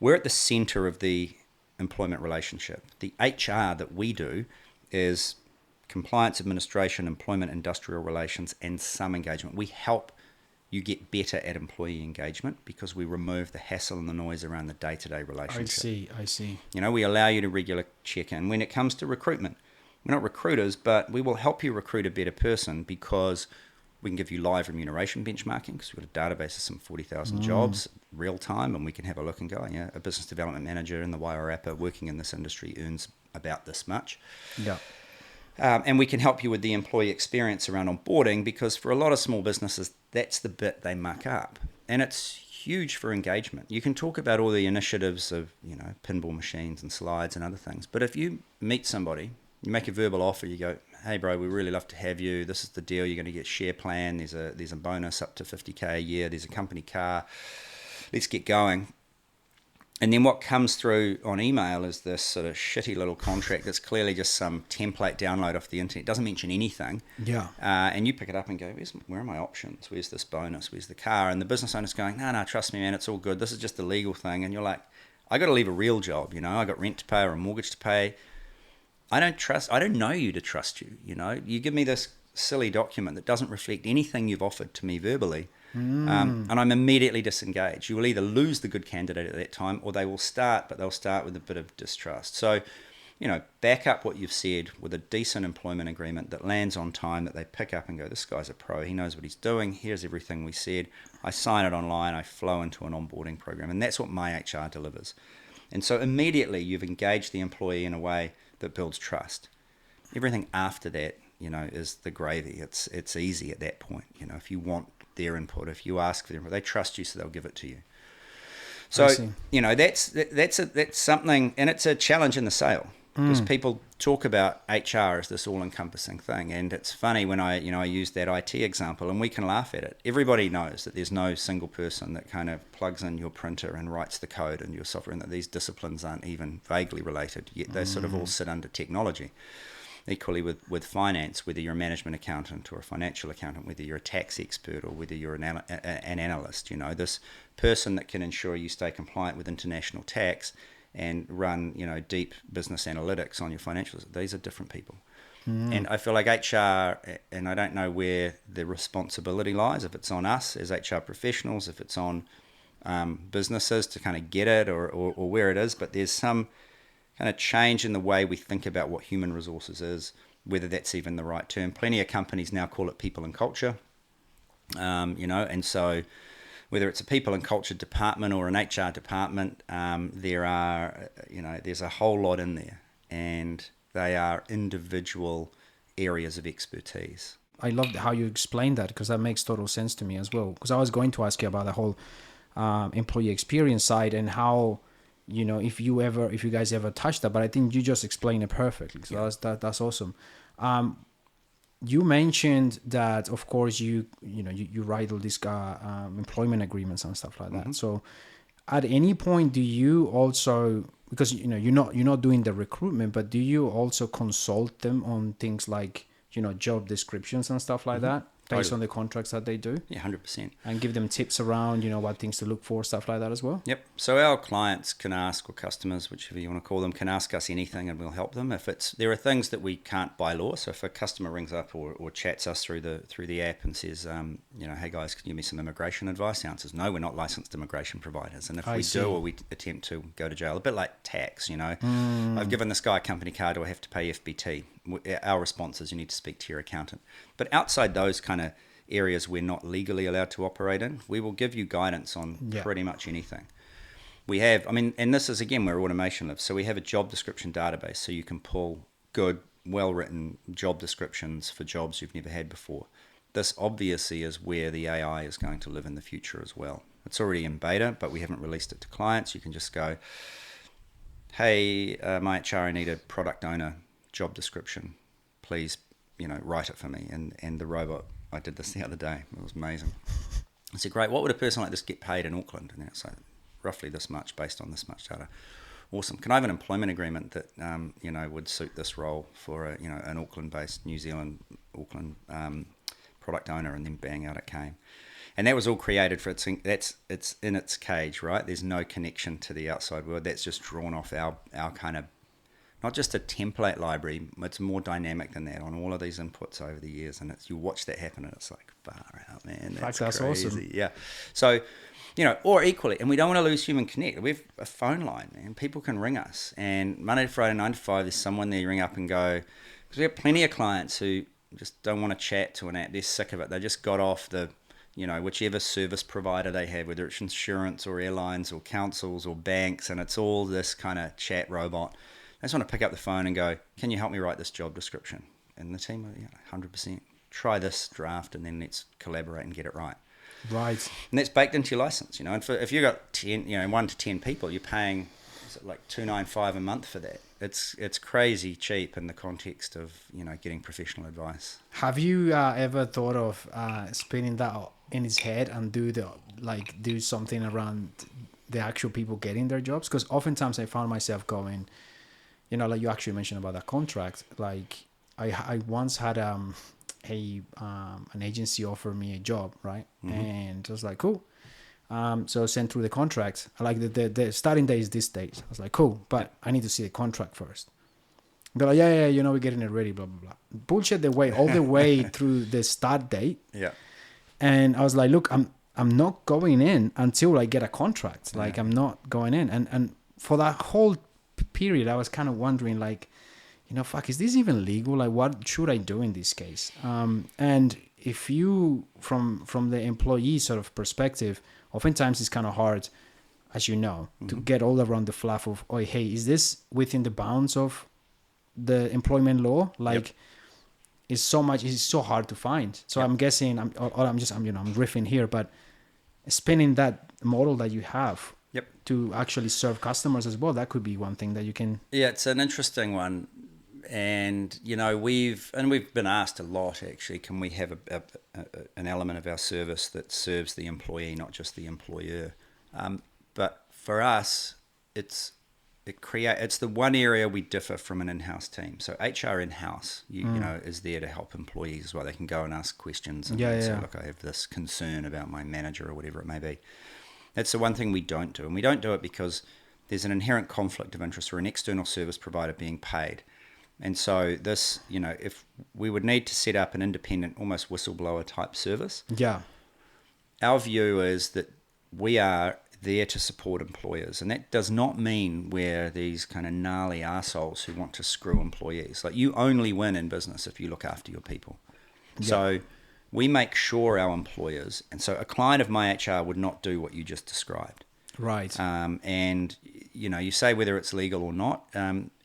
[SPEAKER 1] we're at the center of the employment relationship. The HR that we do is compliance, administration, employment, industrial relations, and some engagement. We help you get better at employee engagement because we remove the hassle and the noise around the day-to-day relationship.
[SPEAKER 2] I see.
[SPEAKER 1] You know, we allow you to regular check in. When it comes to recruitment, we're not recruiters, but we will help you recruit a better person because we can give you live remuneration benchmarking because we've got a database of some 40,000 jobs real time, and we can have a look and go, yeah, a business development manager in the Wairarapa working in this industry earns about this much.
[SPEAKER 2] Yeah.
[SPEAKER 1] And we can help you with the employee experience around onboarding because for a lot of small businesses, that's the bit they muck up. And it's huge for engagement. You can talk about all the initiatives of, you know, pinball machines and slides and other things. But if you meet somebody, you make a verbal offer, you go, hey, bro, we really love to have you. This is the deal. You're going to get share plan. There's a bonus up to 50K a year. There's a company car. Let's get going. And then what comes through on email is this sort of shitty little contract that's clearly just some template download off the internet. It doesn't mention anything.
[SPEAKER 2] Yeah.
[SPEAKER 1] And you pick it up and go, where are my options? Where's this bonus? Where's the car? And the business owner's going, no, trust me, man, it's all good. This is just a legal thing. And you're like, I got to leave a real job, you know. I got rent to pay or a mortgage to pay. I don't know you to trust you, you know. You give me this silly document that doesn't reflect anything you've offered to me verbally. And I'm immediately disengaged. You will either lose the good candidate at that time or they will start, but they'll start with a bit of distrust. So, you know, back up what you've said with a decent employment agreement that lands on time, that they pick up and go, this guy's a pro, he knows what he's doing, here's everything we said. I sign it online, I flow into an onboarding program, and that's what MyHR delivers. And so immediately you've engaged the employee in a way that builds trust. Everything after that, you know, is the gravy. It's easy at that point. You know, if you want their input, if you ask for their input, they trust you, so they'll give it to you. So, you know, that's something, and it's a challenge in the sale because people talk about HR as this all-encompassing thing. And it's funny when I use that IT example, and we can laugh at it. Everybody knows that there's no single person that kind of plugs in your printer and writes the code in your software, and that these disciplines aren't even vaguely related, yet they sort of all sit under technology. Equally with finance, whether you're a management accountant or a financial accountant, whether you're a tax expert or whether you're an analyst, you know, this person that can ensure you stay compliant with international tax and run, you know, deep business analytics on your financials, these are different people. And I feel like HR, and I don't know where the responsibility lies, if it's on us as HR professionals, if it's on businesses to kind of get it or where it is, but there's some kind of change in the way we think about what human resources is, whether that's even the right term. Plenty of companies now call it people and culture, you know, and so whether it's a people and culture department or an HR department, there's a whole lot in there, and they are individual areas of expertise.
[SPEAKER 2] I love how you explained that, because that makes total sense to me as well. Because I was going to ask you about the whole employee experience side and how, you know, if you guys ever touched that, but I think you just explained it perfectly. So yeah. That's awesome. You mentioned that, of course, you write all these employment agreements and stuff like that. So at any point, do you also, because you know you're not doing the recruitment, but do you also consult them on things like, you know, job descriptions and stuff like that, based on the contracts that they do?
[SPEAKER 1] Yeah, 100%.
[SPEAKER 2] And give them tips around, you know, what things to look for, stuff like that as well?
[SPEAKER 1] Yep. So our clients can ask, or customers, whichever you want to call them, can ask us anything and we'll help them. There are things that we can't by law. So if a customer rings up or chats us through the app and says, you know, hey guys, can you give me some immigration advice? The answer is no, we're not licensed immigration providers. And if we do, or we attempt to go to jail, a bit like tax, you know. I've given this guy a company car, do I have to pay FBT? Our response is you need to speak to your accountant. But outside those kind of areas we're not legally allowed to operate in, we will give you guidance on pretty much anything. We have, and this is again where automation lives. So we have a job description database, so you can pull good, well-written job descriptions for jobs you've never had before. This obviously is where the AI is going to live in the future as well. It's already in beta, but we haven't released it to clients. You can just go, hey, my HR, I need a product owner job description. Please, you know, write it for me. And the robot, I did this the other day. It was amazing. I said, great, what would a person like this get paid in Auckland? And it's like, roughly this much based on this much data. Awesome. Can I have an employment agreement that, you know, would suit this role for a, you know, an Auckland-based New Zealand, Auckland product owner? And then bang, out it came. And that was all created for it's in its cage, right? There's no connection to the outside world. That's just drawn off our kind of not just a template library. It's more dynamic than that on all of these inputs over the years, and you watch that happen, and it's like, far out, man. That's crazy.
[SPEAKER 2] Awesome.
[SPEAKER 1] Yeah. So, or equally, and we don't want to lose human connect. We have a phone line, man. People can ring us, and Monday to Friday, 9 to 5, there's someone there you ring up and go, because we have plenty of clients who just don't want to chat to an app. They're sick of it. They just got off the, whichever service provider they have, whether it's insurance or airlines or councils or banks, and it's all this kind of chat robot. They just want to pick up the phone and go, can you help me write this job description? And the team are 100%. Try this draft, and then let's collaborate and get it right.
[SPEAKER 2] Right.
[SPEAKER 1] And that's baked into your license, And if you've got 10, 1 to 10 people, you're paying like $295 a month for that. It's crazy cheap in the context of getting professional advice.
[SPEAKER 2] Have you ever thought of spinning that in his head and do something around the actual people getting their jobs? Because oftentimes I found myself going, like you actually mentioned about that contract. Like I once had an agency offer me a job, right? Mm-hmm. And I was like, cool. So I sent through the contract. Like the starting day is this date. I was like, cool, but I need to see the contract first. They're like, yeah, we're getting it ready, blah, blah, blah. Bullshit all the way through the start date.
[SPEAKER 1] Yeah.
[SPEAKER 2] And I was like, look, I'm not going in until I get a contract. Like, I'm not going in. And for that whole period, I was kind of wondering, like, fuck, is this even legal? Like, what should I do in this case? And if you, from the employee sort of perspective, oftentimes it's kind of hard, as you know, to get all around the fluff of, oh, hey, is this within the bounds of the employment law? Like, it's so hard to find. So I'm guessing, I'm riffing here, but spinning that model that you have to actually serve customers as well, that could be one thing that you can.
[SPEAKER 1] Yeah, it's an interesting one. And we've been asked a lot, actually, can we have an element of our service that serves the employee, not just the employer? But for us, it's the one area we differ from an in-house team. So HR in-house, is there to help employees as well. They can go and ask questions and say, look, I have this concern about my manager or whatever it may be. That's the one thing we don't do, and we don't do it because there's an inherent conflict of interest. We're an external service provider being paid. And so this, if we would need to set up an independent, almost whistleblower type service. Yeah. Our view is that we are there to support employers. And that does not mean we're these kind of gnarly arseholes who want to screw employees. Like, you only win in business if you look after your people. Yeah. So we make sure our employers, and so a client of MyHR would not do what you just described. Right. And, you say whether it's legal or not,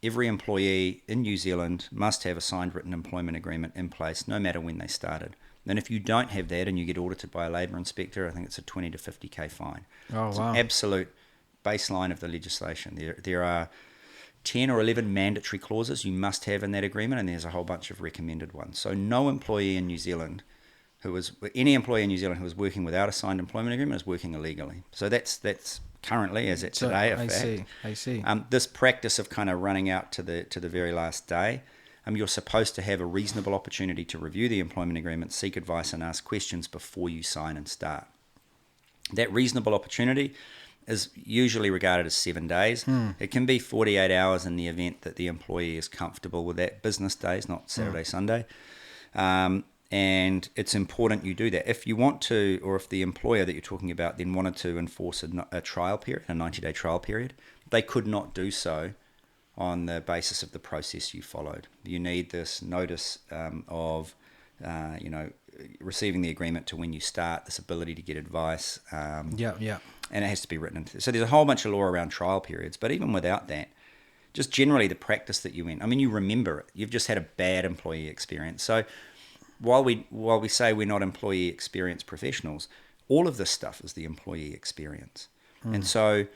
[SPEAKER 1] every employee in New Zealand must have a signed written employment agreement in place, no matter when they started. And if you don't have that and you get audited by a labour inspector, I think it's a 20 to 50K fine. Oh, it's wow. An absolute baseline of the legislation. There are 10 or 11 mandatory clauses you must have in that agreement, and there's a whole bunch of recommended ones. So no employee in New Zealand any employee in New Zealand who is working without a signed employment agreement is working illegally. So that's currently, as it's today, a fact. I see. This practice of kind of running out to the very last day, you're supposed to have a reasonable opportunity to review the employment agreement, seek advice, and ask questions before you sign and start. That reasonable opportunity is usually regarded as 7 days. It can be 48 hours in the event that the employee is comfortable with that. Business days, not Saturday, Sunday. And it's important you do that. If you want to, or if the employer that you're talking about then wanted to enforce a trial period, a 90-day trial period, they could not do so on the basis of the process you followed. You need this notice of, receiving the agreement to when you start, this ability to get advice. And it has to be written into. So there's a whole bunch of law around trial periods, but even without that, just generally the practice that you went, you remember it. You've just had a bad employee experience. So while we say we're not employee experience professionals, all of this stuff is the employee experience. And so,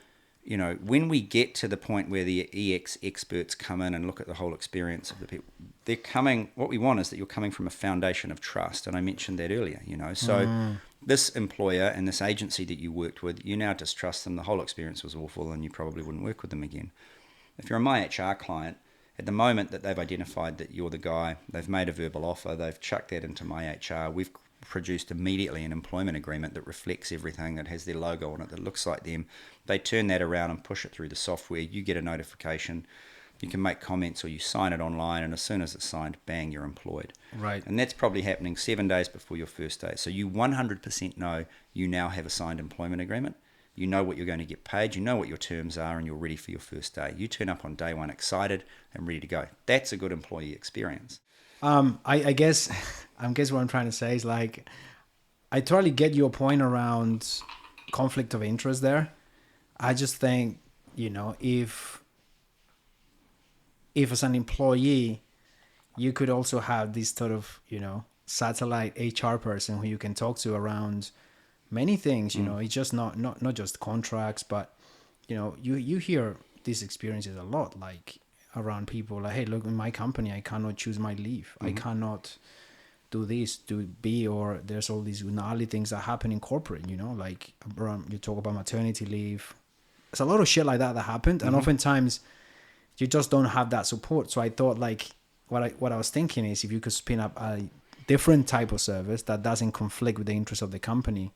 [SPEAKER 1] when we get to the point where the EX experts come in and look at the whole experience of the people, what we want is that you're coming from a foundation of trust. And I mentioned that earlier, So this employer and this agency that you worked with, you now distrust them. The whole experience was awful and you probably wouldn't work with them again. If you're a MyHR client, at the moment that they've identified that you're the guy, they've made a verbal offer, they've chucked that into MyHR, we've produced immediately an employment agreement that reflects everything, that has their logo on it, that looks like them. They turn that around and push it through the software. You get a notification You can make comments or you sign it online, and as soon as it's signed, bang, you're employed.
[SPEAKER 2] Right.
[SPEAKER 1] And that's probably happening 7 days before your first day. So you 100% know you now have a signed employment agreement. You know what you're going to get paid. You know what your terms are, and you're ready for your first day. You turn up on day one excited and ready to go. That's a good employee experience.
[SPEAKER 2] I guess what I'm trying to say is like, I totally get your point around conflict of interest there. I just think, if as an employee, you could also have this sort of, satellite HR person who you can talk to around many things, it's just not just contracts, but, you hear these experiences a lot, like around people like, hey, look, in my company, I cannot choose my leave. I cannot do this, do B, or there's all these gnarly things that happen in corporate, like you talk about maternity leave. There's a lot of shit like that happened. And oftentimes you just don't have that support. So I thought like, what I was thinking is if you could spin up a different type of service that doesn't conflict with the interests of the company,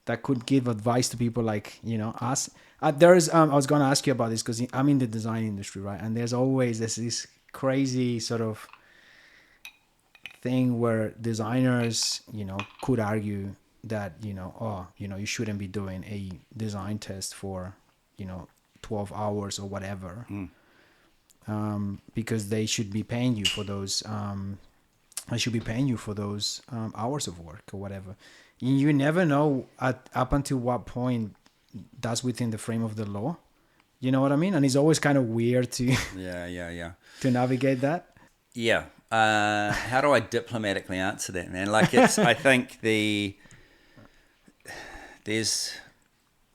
[SPEAKER 2] that could give advice to people like, us. I was going to ask you about this because I'm in the design industry, right? And there's always this crazy sort of thing where designers, could argue that, you shouldn't be doing a design test for, 12 hours or whatever, because they should be paying you for those, hours of work or whatever. You never know up until what point that's within the frame of the law. You know what I mean? And it's always kind of weird to to navigate that.
[SPEAKER 1] Yeah. How do I diplomatically answer that, man? Like I think there's.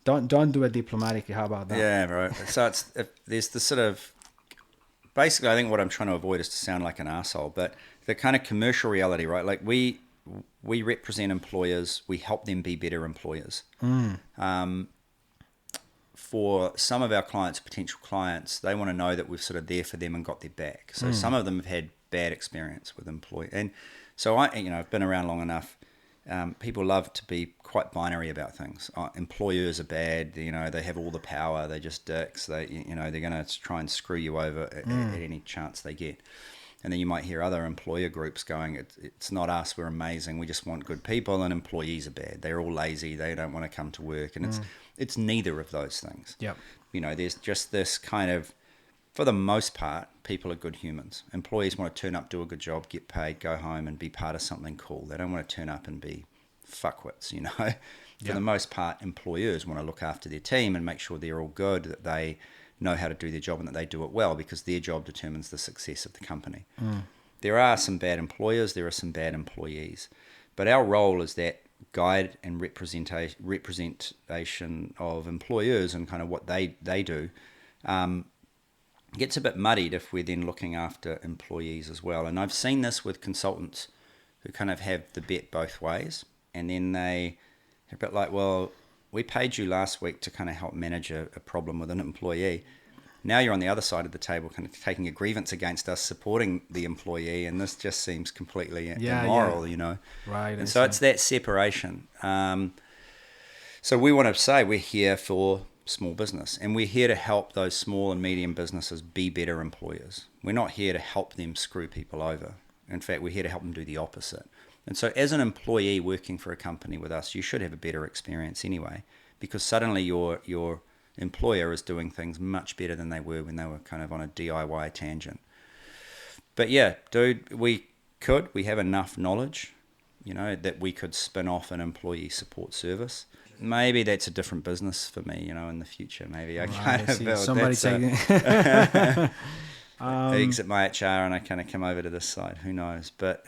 [SPEAKER 2] Don't do it diplomatically. How about that?
[SPEAKER 1] Yeah, right. So there's the sort of, basically I think what I'm trying to avoid is to sound like an asshole, but the kind of commercial reality, right? Like we represent employers, we help them be better employers. For some of our clients, potential clients, they want to know that we're sort of there for them and got their back. So some of them have had bad experience with employee, and so I've been around long enough. People love to be quite binary about things. Employers are bad, they have all the power, they're just dicks. They're going to try and screw you over at any chance they get. And then you might hear other employer groups going, it's not us, we're amazing, we just want good people, and employees are bad. They're all lazy, they don't want to come to work. And it's neither of those things.
[SPEAKER 2] Yep.
[SPEAKER 1] There's just this kind of, for the most part, people are good humans. Employees want to turn up, do a good job, get paid, go home and be part of something cool. They don't want to turn up and be fuckwits, For the most part, employers want to look after their team and make sure they're all good, that they know how to do their job and that they do it well, because their job determines the success of the company. There are some bad employers, there are some bad employees, but our role is that guide and representation of employers and kind of what they do. Gets a bit muddied if we're then looking after employees as well. And I've seen this with consultants who kind of have the bet both ways, and then they're a bit like, well, we paid you last week to kind of help manage a problem with an employee. Now you're on the other side of the table kind of taking a grievance against us, supporting the employee, and this just seems completely immoral,
[SPEAKER 2] Right.
[SPEAKER 1] And so it's that separation. So we want to say we're here for small business, and we're here to help those small and medium businesses be better employers. We're not here to help them screw people over. In fact, we're here to help them do the opposite. And so as an employee working for a company with us, you should have a better experience anyway, because suddenly your employer is doing things much better than they were when they were kind of on a DIY tangent. But yeah, dude, we have enough knowledge, that we could spin off an employee support service. Maybe that's a different business for me, in the future. Maybe I kind of build
[SPEAKER 2] somebody taking
[SPEAKER 1] exit MyHR and I kind of come over to this side. Who knows? But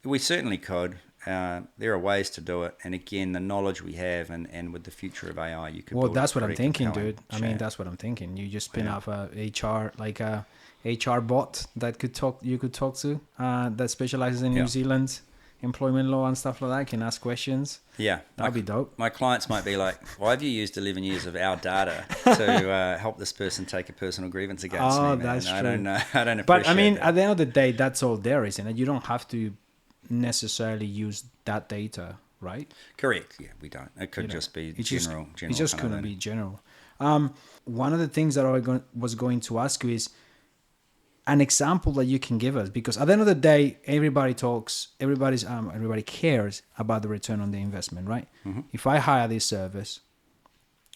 [SPEAKER 1] we certainly could. There are ways to do it, and again, the knowledge we have, and with the future of AI, you could.
[SPEAKER 2] Well,
[SPEAKER 1] build
[SPEAKER 2] that's what I'm thinking, dude.
[SPEAKER 1] Chat.
[SPEAKER 2] I mean, that's what I'm thinking. You just spin up a HR, like a HR bot that you could talk to, that specializes in New Zealand employment law and stuff like that. Can ask questions.
[SPEAKER 1] Yeah,
[SPEAKER 2] that'd be dope.
[SPEAKER 1] My clients might be like, "Why have you used 11 years of our data to help this person take a personal grievance against me?" Man?
[SPEAKER 2] That's true.
[SPEAKER 1] I don't know. I don't appreciate.
[SPEAKER 2] But I mean,
[SPEAKER 1] that.
[SPEAKER 2] at the end of the day, that's all there, isn't it? You don't have to necessarily use that data, right?
[SPEAKER 1] Correct. Yeah, we don't. It could just be general.
[SPEAKER 2] It just couldn't be general. One of the things that I was going to ask you is, an example that you can give us? Because at the end of the day, everybody cares about the return on the investment, right?
[SPEAKER 1] Mm-hmm.
[SPEAKER 2] If I hire this service,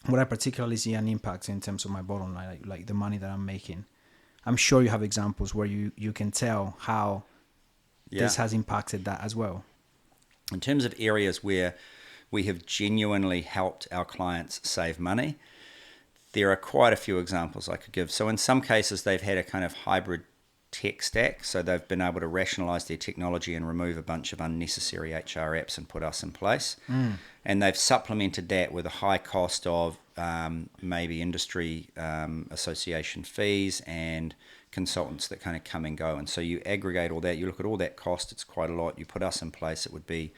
[SPEAKER 2] what I particularly see an impact in terms of my bottom line, like the money that I'm making. I'm sure you have examples where you can tell how this has impacted that as well.
[SPEAKER 1] In terms of areas where we have genuinely helped our clients save money, there are quite a few examples I could give. So in some cases, they've had a kind of hybrid tech stack. So they've been able to rationalize their technology and remove a bunch of unnecessary HR apps and put us in place. And they've supplemented that with a high cost of maybe industry association fees and consultants that kind of come and go. And so you aggregate all that, you look at all that cost, it's quite a lot. You put us in place, it would be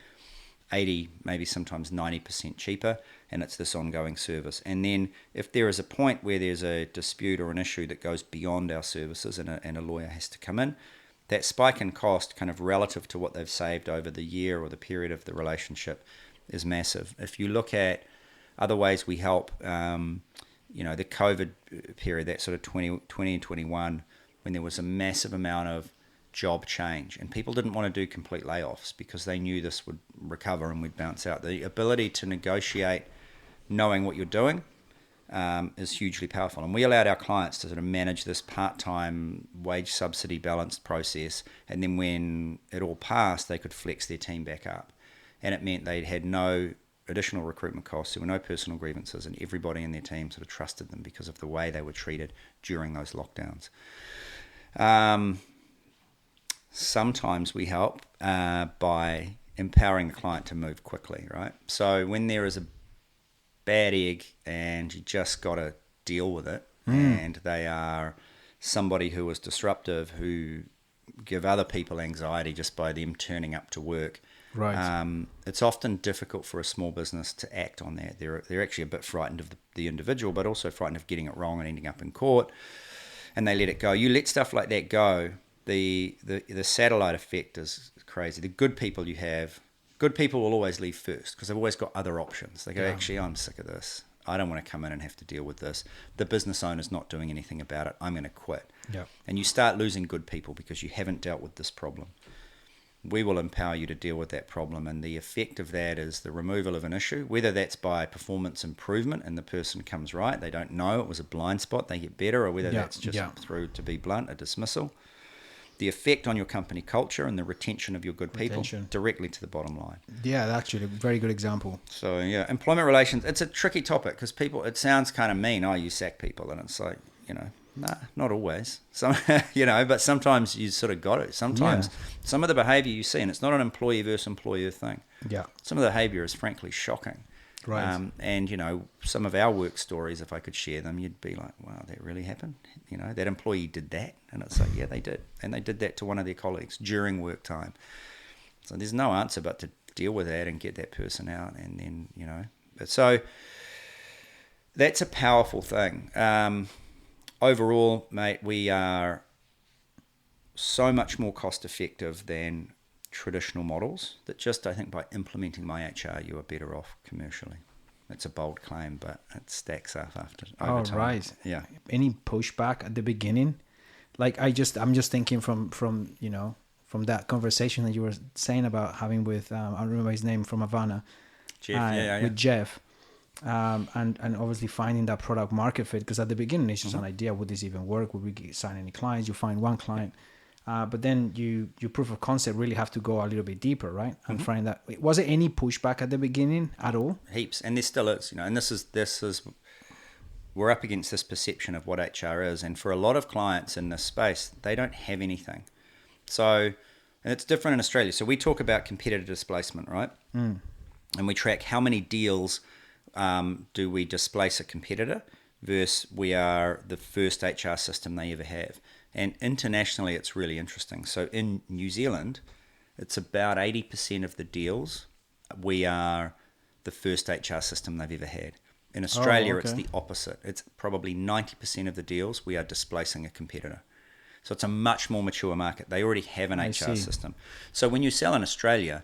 [SPEAKER 1] 80, maybe sometimes 90% cheaper, and it's this ongoing service. And then if there is a point where there's a dispute or an issue that goes beyond our services and a lawyer has to come in, that spike in cost kind of relative to what they've saved over the year or the period of the relationship is massive. If you look at other ways we help, the COVID period, that sort of 2020 and 21, when there was a massive amount of job change and people didn't want to do complete layoffs because they knew this would recover and we'd bounce out. The ability to negotiate knowing what you're doing is hugely powerful. And we allowed our clients to sort of manage this part-time wage subsidy balanced process, and then when it all passed, they could flex their team back up. And it meant they had no additional recruitment costs, there were no personal grievances, and everybody in their team sort of trusted them because of the way they were treated during those lockdowns. Sometimes we help by empowering the client to move quickly, right? So when there is a bad egg and you just got to deal with it, and they are somebody who is disruptive, who give other people anxiety just by them turning up to work, right? It's often difficult for a small business to act on that. They're actually a bit frightened of the individual, but also frightened of getting it wrong and ending up in court, and they let it go. You let stuff like that go, the satellite effect is crazy. The good people will always leave first because they've always got other options. They go, actually, I'm sick of this. I don't want to come in and have to deal with this. The business owner's not doing anything about it. I'm going to quit. Yeah. And you start losing good people because you haven't dealt with this problem. We will empower you to deal with that problem, and the effect of that is the removal of an issue, whether that's by performance improvement and the person comes right, they don't know it was a blind spot, they get better, or whether that's just through, to be blunt, a dismissal. The effect on your company culture and the retention of your good people directly to the bottom line. Yeah,
[SPEAKER 2] actually a very good example.
[SPEAKER 1] So employment relations, it's a tricky topic because it sounds kind of mean, you sack people, and it's like, nah, not always. But sometimes you sort of got it. Sometimes some of the behavior you see, and it's not an employee versus employer thing. Yeah. Some of the behavior is frankly shocking. Right. And some of our work stories, if I could share them, you'd be like, wow, that really happened? That employee did that? And it's like, yeah, they did. And they did that to one of their colleagues during work time. So there's no answer but to deal with that and get that person out. And then, so that's a powerful thing. Overall, mate, we are so much more cost effective than traditional models that just, I think, by implementing MyHR, you are better off commercially. It's a bold claim, but it stacks up over time.
[SPEAKER 2] Right.
[SPEAKER 1] Yeah.
[SPEAKER 2] Any pushback at the beginning? Like I'm just thinking from that conversation that you were saying about having with I don't remember his name, from Havana, Jeff, with Jeff. And obviously finding that product market fit, because at the beginning it's just an idea, would this even work, would we sign any clients? You find one client, but then your proof of concept really have to go a little bit deeper, right? And find that, was it any pushback at the beginning at all?
[SPEAKER 1] Heaps, and there still is, and this is we're up against this perception of what HR is, and for a lot of clients in this space, they don't have anything. So, and it's different in Australia. So we talk about competitor displacement, right? And we track how many deals do we displace a competitor versus we are the first HR system they ever have. And internationally, it's really interesting. So in New Zealand, it's about 80% of the deals we are the first HR system they've ever had. In Australia, it's the opposite. It's probably 90% of the deals we are displacing a competitor. So it's a much more mature market. They already have an HR system. So when you sell in Australia,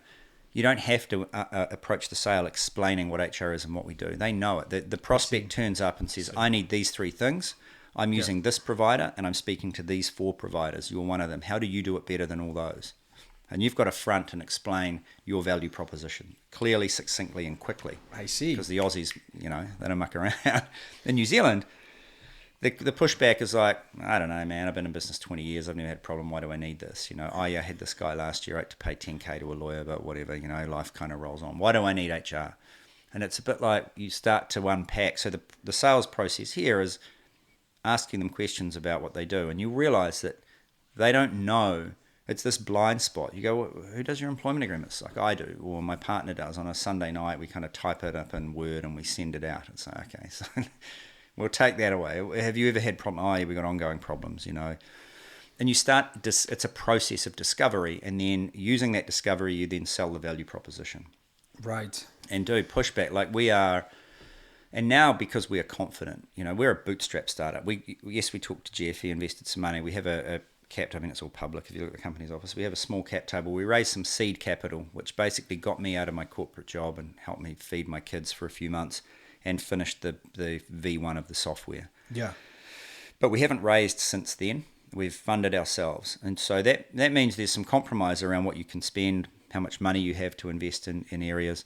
[SPEAKER 1] you don't have to approach the sale explaining what HR is and what we do. They know it. The prospect turns up and says, I need these three things. I'm using this provider and I'm speaking to these 4 providers. You're one of them. How do you do it better than all those? And you've got to front and explain your value proposition clearly, succinctly, and quickly.
[SPEAKER 2] I see.
[SPEAKER 1] Because the Aussies, they don't muck around. In New Zealand, the pushback is like, I don't know, man, I've been in business 20 years. I've never had a problem. Why do I need this? I had this guy last year. I had to pay 10K to a lawyer, but whatever, life kind of rolls on. Why do I need HR? And it's a bit like you start to unpack. So the sales process here is asking them questions about what they do. And you realize that they don't know. It's this blind spot. You go, well, who does your employment agreements? Like I do, or my partner does. On a Sunday night, we kind of type it up in Word and we send it out. It's like, okay, so we'll take that away. Have you ever had problems? Oh, yeah, we got ongoing problems, And you start, it's a process of discovery. And then using that discovery, you then sell the value proposition.
[SPEAKER 2] Right.
[SPEAKER 1] And do pushback like we are. And now because we are confident, we're a bootstrap startup. We talked to Jeff, he invested some money. We have a cap, I mean, it's all public if you look at the company's office. We have a small cap table. We raised some seed capital, which basically got me out of my corporate job and helped me feed my kids for a few months and finished the V1 of the software.
[SPEAKER 2] Yeah.
[SPEAKER 1] But we haven't raised since then. We've funded ourselves. And so that means there's some compromise around what you can spend, how much money you have to invest in areas.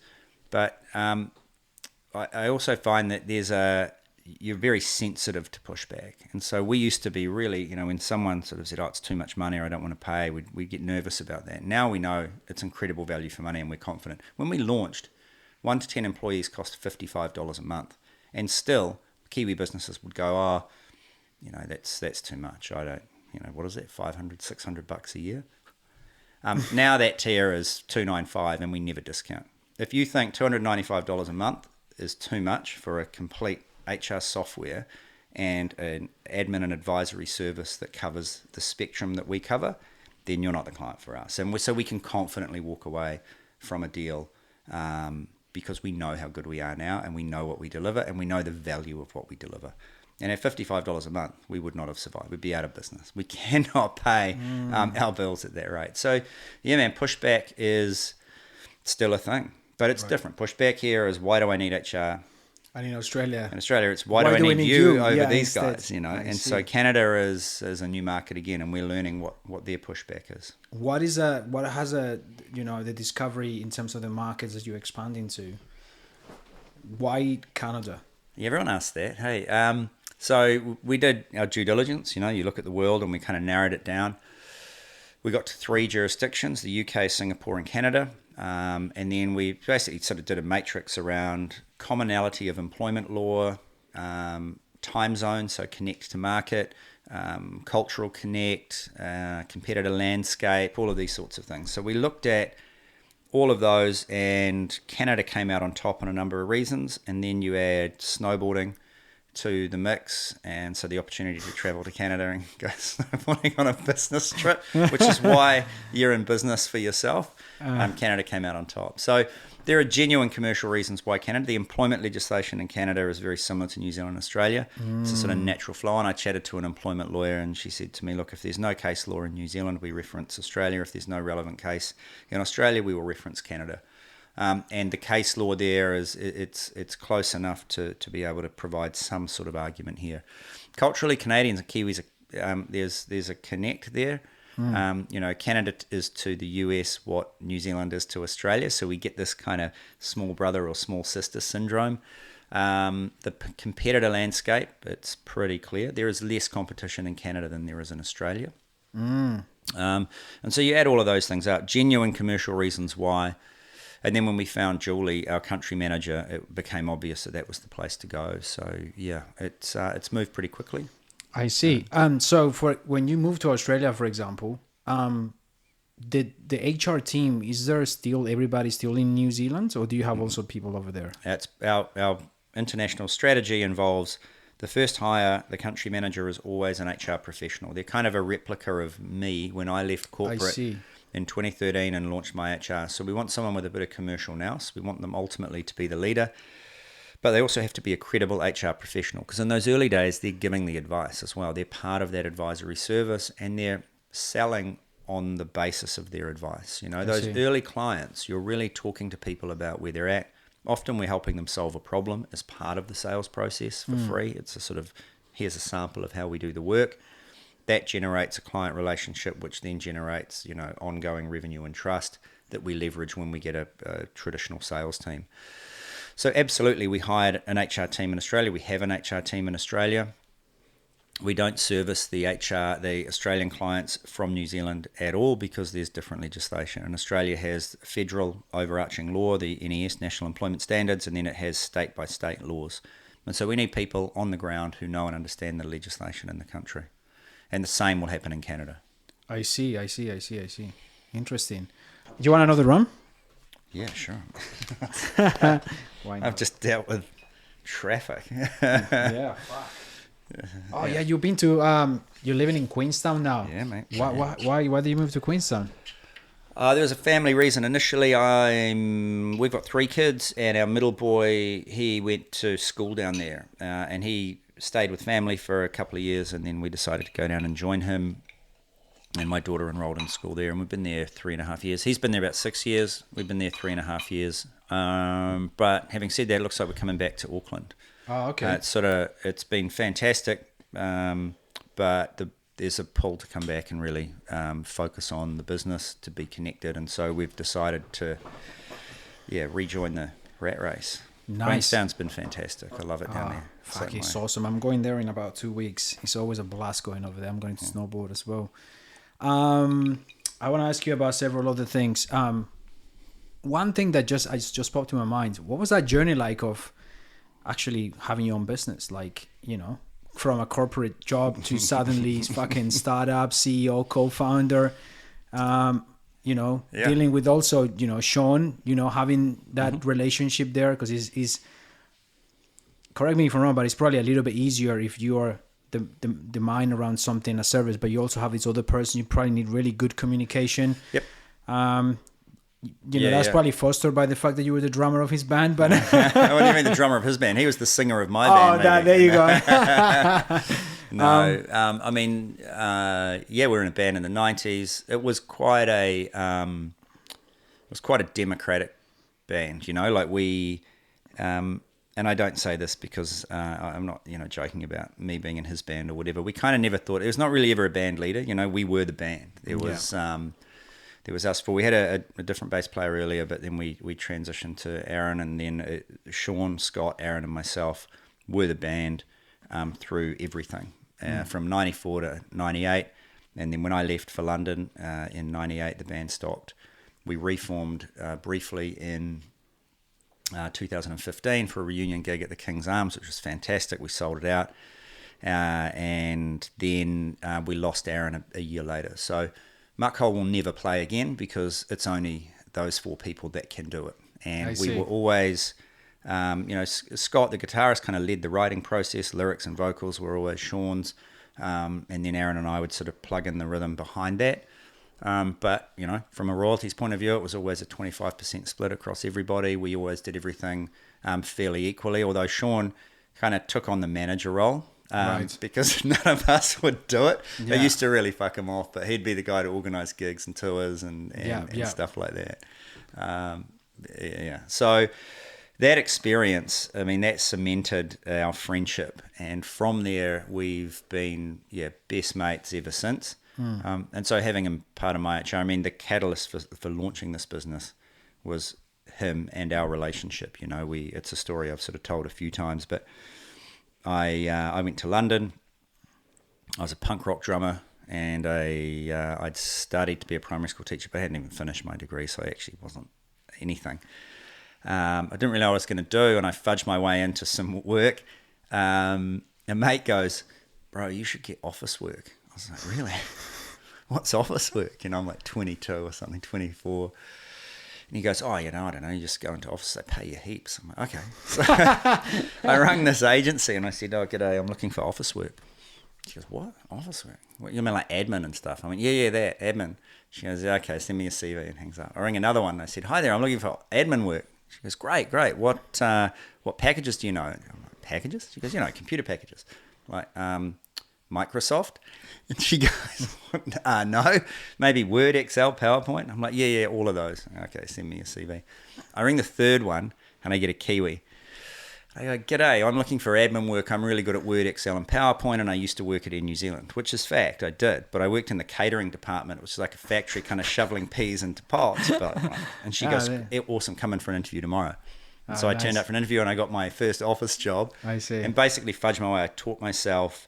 [SPEAKER 1] But I also find that you're very sensitive to pushback. And so we used to be really, when someone sort of said, oh, it's too much money or I don't want to pay, we'd get nervous about that. Now we know it's incredible value for money and we're confident. When we launched, 1 to 10 employees cost $55 a month. And still, Kiwi businesses would go, oh, that's too much. I don't, what is that, $500, $600 a year? Now that tier is $295 and we never discount. If you think $295 a month is too much for a complete HR software and an admin and advisory service that covers the spectrum that we cover, then you're not the client for us. And so we can confidently walk away from a deal because we know how good we are now and we know what we deliver and we know the value of what we deliver. And at $55 a month, we would not have survived. We'd be out of business. We cannot pay our bills at that rate. So, yeah, man, pushback is still a thing. But it's different. Pushback here is, why do I need HR?
[SPEAKER 2] And in Australia,
[SPEAKER 1] it's why do I need you over these
[SPEAKER 2] instead,
[SPEAKER 1] guys? And so Canada is a new market again, and we're learning what their pushback is.
[SPEAKER 2] What has the discovery in terms of the markets that you expand into? Why Canada?
[SPEAKER 1] Yeah, everyone asks that. Hey, so we did our due diligence. You look at the world, and we kind of narrowed it down. We got to 3 jurisdictions: the UK, Singapore, and Canada. And then we basically sort of did a matrix around commonality of employment law, time zone, so connect to market, cultural connect, competitor landscape, all of these sorts of things. So we looked at all of those, and Canada came out on top on a number of reasons. And then you add snowboarding to the mix, and so the opportunity to travel to Canada and go snowboarding on a business trip, which is why you're in business for yourself. Canada came out on top. So there are genuine commercial reasons why Canada. The employment legislation in Canada is very similar to New Zealand and Australia. It's a sort of natural flow. And I chatted to an employment lawyer, and she said to me, look, if there's no case law in New Zealand, we reference Australia. If there's no relevant case in Australia, we will reference Canada. And the case law there it's close enough to be able to provide some sort of argument here. Culturally, Canadians and Kiwis, there's a connect there. Canada is to the US what New Zealand is to Australia, so we get this kind of small brother or small sister syndrome. The competitor landscape, it's pretty clear. There is less competition in Canada than there is in Australia. And so you add all of those things out, genuine commercial reasons why. And then when we found Julie, our country manager, it became obvious that was the place to go. So yeah, it's moved pretty quickly.
[SPEAKER 2] I see. So for when you moved to Australia, for example, the HR team, is there still everybody still in New Zealand, or do you have also people over there?
[SPEAKER 1] It's our international strategy involves the first hire. The country manager is always an HR professional. They're kind of a replica of me when I left corporate in 2013 and launched MyHR. So we want someone with a bit of commercial nous. We want them ultimately to be the leader, but they also have to be a credible HR professional, because in those early days, they're giving the advice as well. They're part of that advisory service, and they're selling on the basis of their advice. Those early clients, you're really talking to people about where they're at. Often we're helping them solve a problem as part of the sales process for free. It's a sort of here's a sample of how we do the work. That generates a client relationship, which then generates, ongoing revenue and trust that we leverage when we get a traditional sales team. So absolutely, we hired an HR team in Australia. We have an HR team in Australia. We don't service the Australian clients from New Zealand at all because there's different legislation. And Australia has federal overarching law, the NES, National Employment Standards, and then it has state-by-state laws. And so we need people on the ground who know and understand the legislation in the country. And the same will happen in Canada.
[SPEAKER 2] I see. Interesting. Do you want another rum?
[SPEAKER 1] Yeah, sure.
[SPEAKER 2] Why not?
[SPEAKER 1] I've just dealt with traffic.
[SPEAKER 2] Yeah. Fuck. Oh yeah, you've been to you're living in Queenstown now.
[SPEAKER 1] Yeah, mate.
[SPEAKER 2] Why did you move to Queenstown?
[SPEAKER 1] There was a family reason. Initially, we've got 3 kids, and our middle boy, he went to school down there, and he stayed with family for a couple of years, and then we decided to go down and join him. And my daughter enrolled in school there, and we've been there 3.5 years. He's been there about 6 years. We've been there 3.5 years. But having said that, it looks like we're coming back to Auckland.
[SPEAKER 2] Oh, okay.
[SPEAKER 1] It's been fantastic, but there's a pull to come back and really focus on the business, to be connected, and so we've decided to rejoin the rat race.
[SPEAKER 2] Nice.
[SPEAKER 1] Queenstown's been fantastic. I love it down there.
[SPEAKER 2] Fuck, it's awesome. I'm going there in about 2 weeks. It's always a blast going over there. I'm going to snowboard as well. I want to ask you about several other things. One thing that just popped to my mind. What was that journey like of actually having your own business? Like, from a corporate job to suddenly fucking startup, CEO, co-founder, dealing with also, Sean, having that relationship there, because he's, correct me if I'm wrong, but it's probably a little bit easier if you are the mind around something, a service, but you also have this other person. You probably need really good communication.
[SPEAKER 1] Yep.
[SPEAKER 2] That's probably fostered by the fact that you were the drummer of his band. But
[SPEAKER 1] what do you mean the drummer of his band? He was the singer of my band.
[SPEAKER 2] There you go.
[SPEAKER 1] No, we were in a band in the 90s. It was quite a democratic band, like we. And I don't say this because I'm not, joking about me being in his band or whatever. We kind of never thought, it was not really ever a band leader. We were the band. There was us four. We had a different bass player earlier, but then we transitioned to Aaron, and then Sean, Scott, Aaron, and myself were the band through everything from 94 to 98. And then when I left for London in 98, the band stopped. We reformed briefly in 2015 for a reunion gig at the King's Arms, which was fantastic. We sold it out, and then we lost Aaron a year later. So Muck will never play again because it's only those 4 people that can do it. And we were always, Scott, the guitarist, kind of led the writing process. Lyrics and vocals were always Sean's, and then Aaron and I would sort of plug in the rhythm behind that. But, from a royalties point of view, it was always a 25% split across everybody. We always did everything fairly equally, although Sean kind of took on the manager role because none of us would do it. Yeah. It used to really fuck him off, but he'd be the guy to organise gigs and tours and stuff like that. So that experience, that cemented our friendship. And from there, we've been best mates ever since. And so having him part of MyHR, the catalyst for launching this business was him and our relationship. It's a story I've sort of told a few times, but I went to London. I was a punk rock drummer, and I'd studied to be a primary school teacher, but I hadn't even finished my degree, so I actually wasn't anything. I didn't really know what I was going to do, and I fudged my way into some work. A mate goes, "Bro, you should get office work." I was like, "Really? What's office work?" I'm like 22 or something, 24. And he goes, "Oh, I don't know, you just go into office, they pay you heaps." I'm like, "Okay." So I rang this agency and I said, "Oh, g'day, I'm looking for office work." She goes, "What? Office work? What, you mean like admin and stuff?" I went, yeah, that, admin. She goes, "Okay, send me your CV," and hangs up. I rang another one and I said, "Hi there, I'm looking for admin work." She goes, Great. What packages do you know?" I'm like, "Packages?" She goes, "Computer packages." Like, Microsoft? And she goes, "No, maybe Word, Excel, PowerPoint." I'm like, yeah, all of those. "Okay, send me your CV." I ring the third one and I get a Kiwi. I go, g'day, I'm looking for admin work. I'm really good at Word, Excel, and PowerPoint, and I used to work at Air New Zealand, which is fact, I did. But I worked in the catering department, which is like a factory kind of shoveling peas into pots. And she goes, awesome, come in for an interview tomorrow. And so I turned up for an interview, and I got my first office job.
[SPEAKER 2] I see.
[SPEAKER 1] And basically fudged my way. I taught myself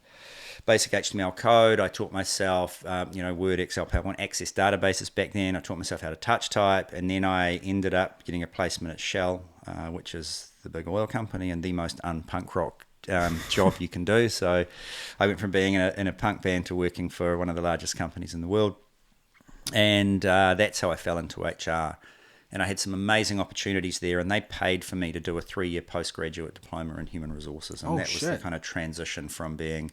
[SPEAKER 1] basic HTML code. I taught myself, Word, Excel, PowerPoint, Access databases back then. I taught myself how to touch type. And then I ended up getting a placement at Shell, which is the big oil company and the most un-punk rock job you can do. So I went from being in a punk band to working for one of the largest companies in the world. And that's how I fell into HR. And I had some amazing opportunities there, and they paid for me to do a 3-year postgraduate diploma in human resources. And that was the kind of transition from being,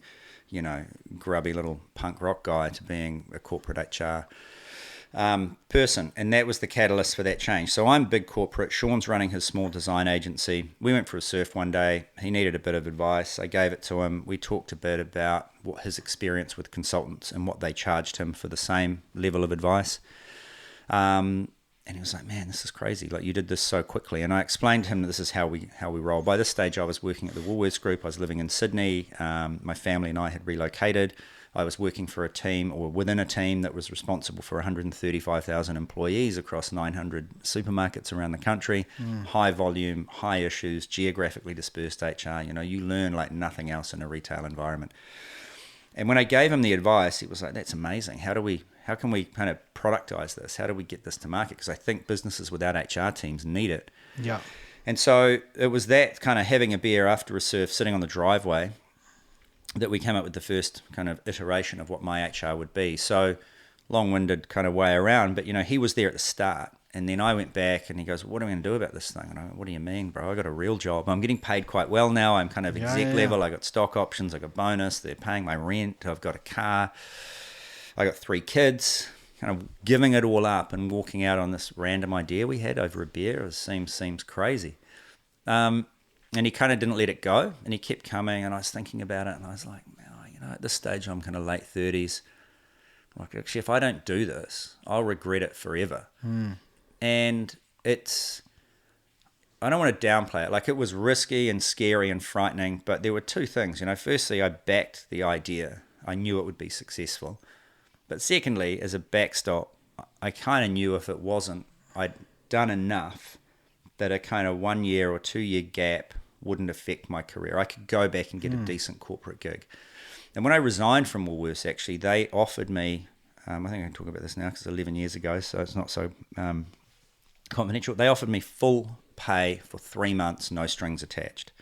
[SPEAKER 1] grubby little punk rock guy to being a corporate HR person. And that was the catalyst for that change. So I'm big corporate. Sean's running his small design agency. We went for a surf one day. He needed a bit of advice. I gave it to him. We talked a bit about what his experience with consultants and what they charged him for the same level of advice. And he was like, man, this is crazy. Like, you did this so quickly. And I explained to him that this is how we roll. By this stage, I was working at the Woolworths Group. I was living in Sydney. My family and I had relocated. I was working for a team, or within a team, that was responsible for 135,000 employees across 900 supermarkets around the country. High volume, high issues, geographically dispersed HR. You learn like nothing else in a retail environment. And when I gave him the advice, he was like, that's amazing. How can we kind of productize this? How do we get this to market? Because I think businesses without HR teams need it.
[SPEAKER 2] Yeah.
[SPEAKER 1] And so it was that kind of having a beer after a surf, sitting on the driveway, that we came up with the first kind of iteration of what MyHR would be. So long-winded kind of way around, but he was there at the start. And then I went back and he goes, what are we going to do about this thing? And I went, what do you mean, bro? I got a real job. I'm getting paid quite well now. I'm kind of exec level. I got stock options. I got bonus. They're paying my rent. I've got a car. I got 3 kids. Kind of giving it all up and walking out on this random idea we had over a beer. It seems crazy. And he kind of didn't let it go, and he kept coming, and I was thinking about it, and I was like, at this stage, I'm kind of late 30s. Like, actually, if I don't do this, I'll regret it forever. And I don't want to downplay it. Like, it was risky and scary and frightening, but there were 2 things. Firstly, I backed the idea. I knew it would be successful. But secondly, as a backstop, I kind of knew if it wasn't, I'd done enough that a kind of 1 year or 2 year gap wouldn't affect my career. I could go back and get a decent corporate gig. And when I resigned from Woolworths, actually, they offered me, I think I can talk about this now because it's 11 years ago, so it's not so confidential. They offered me full pay for 3 months, no strings attached,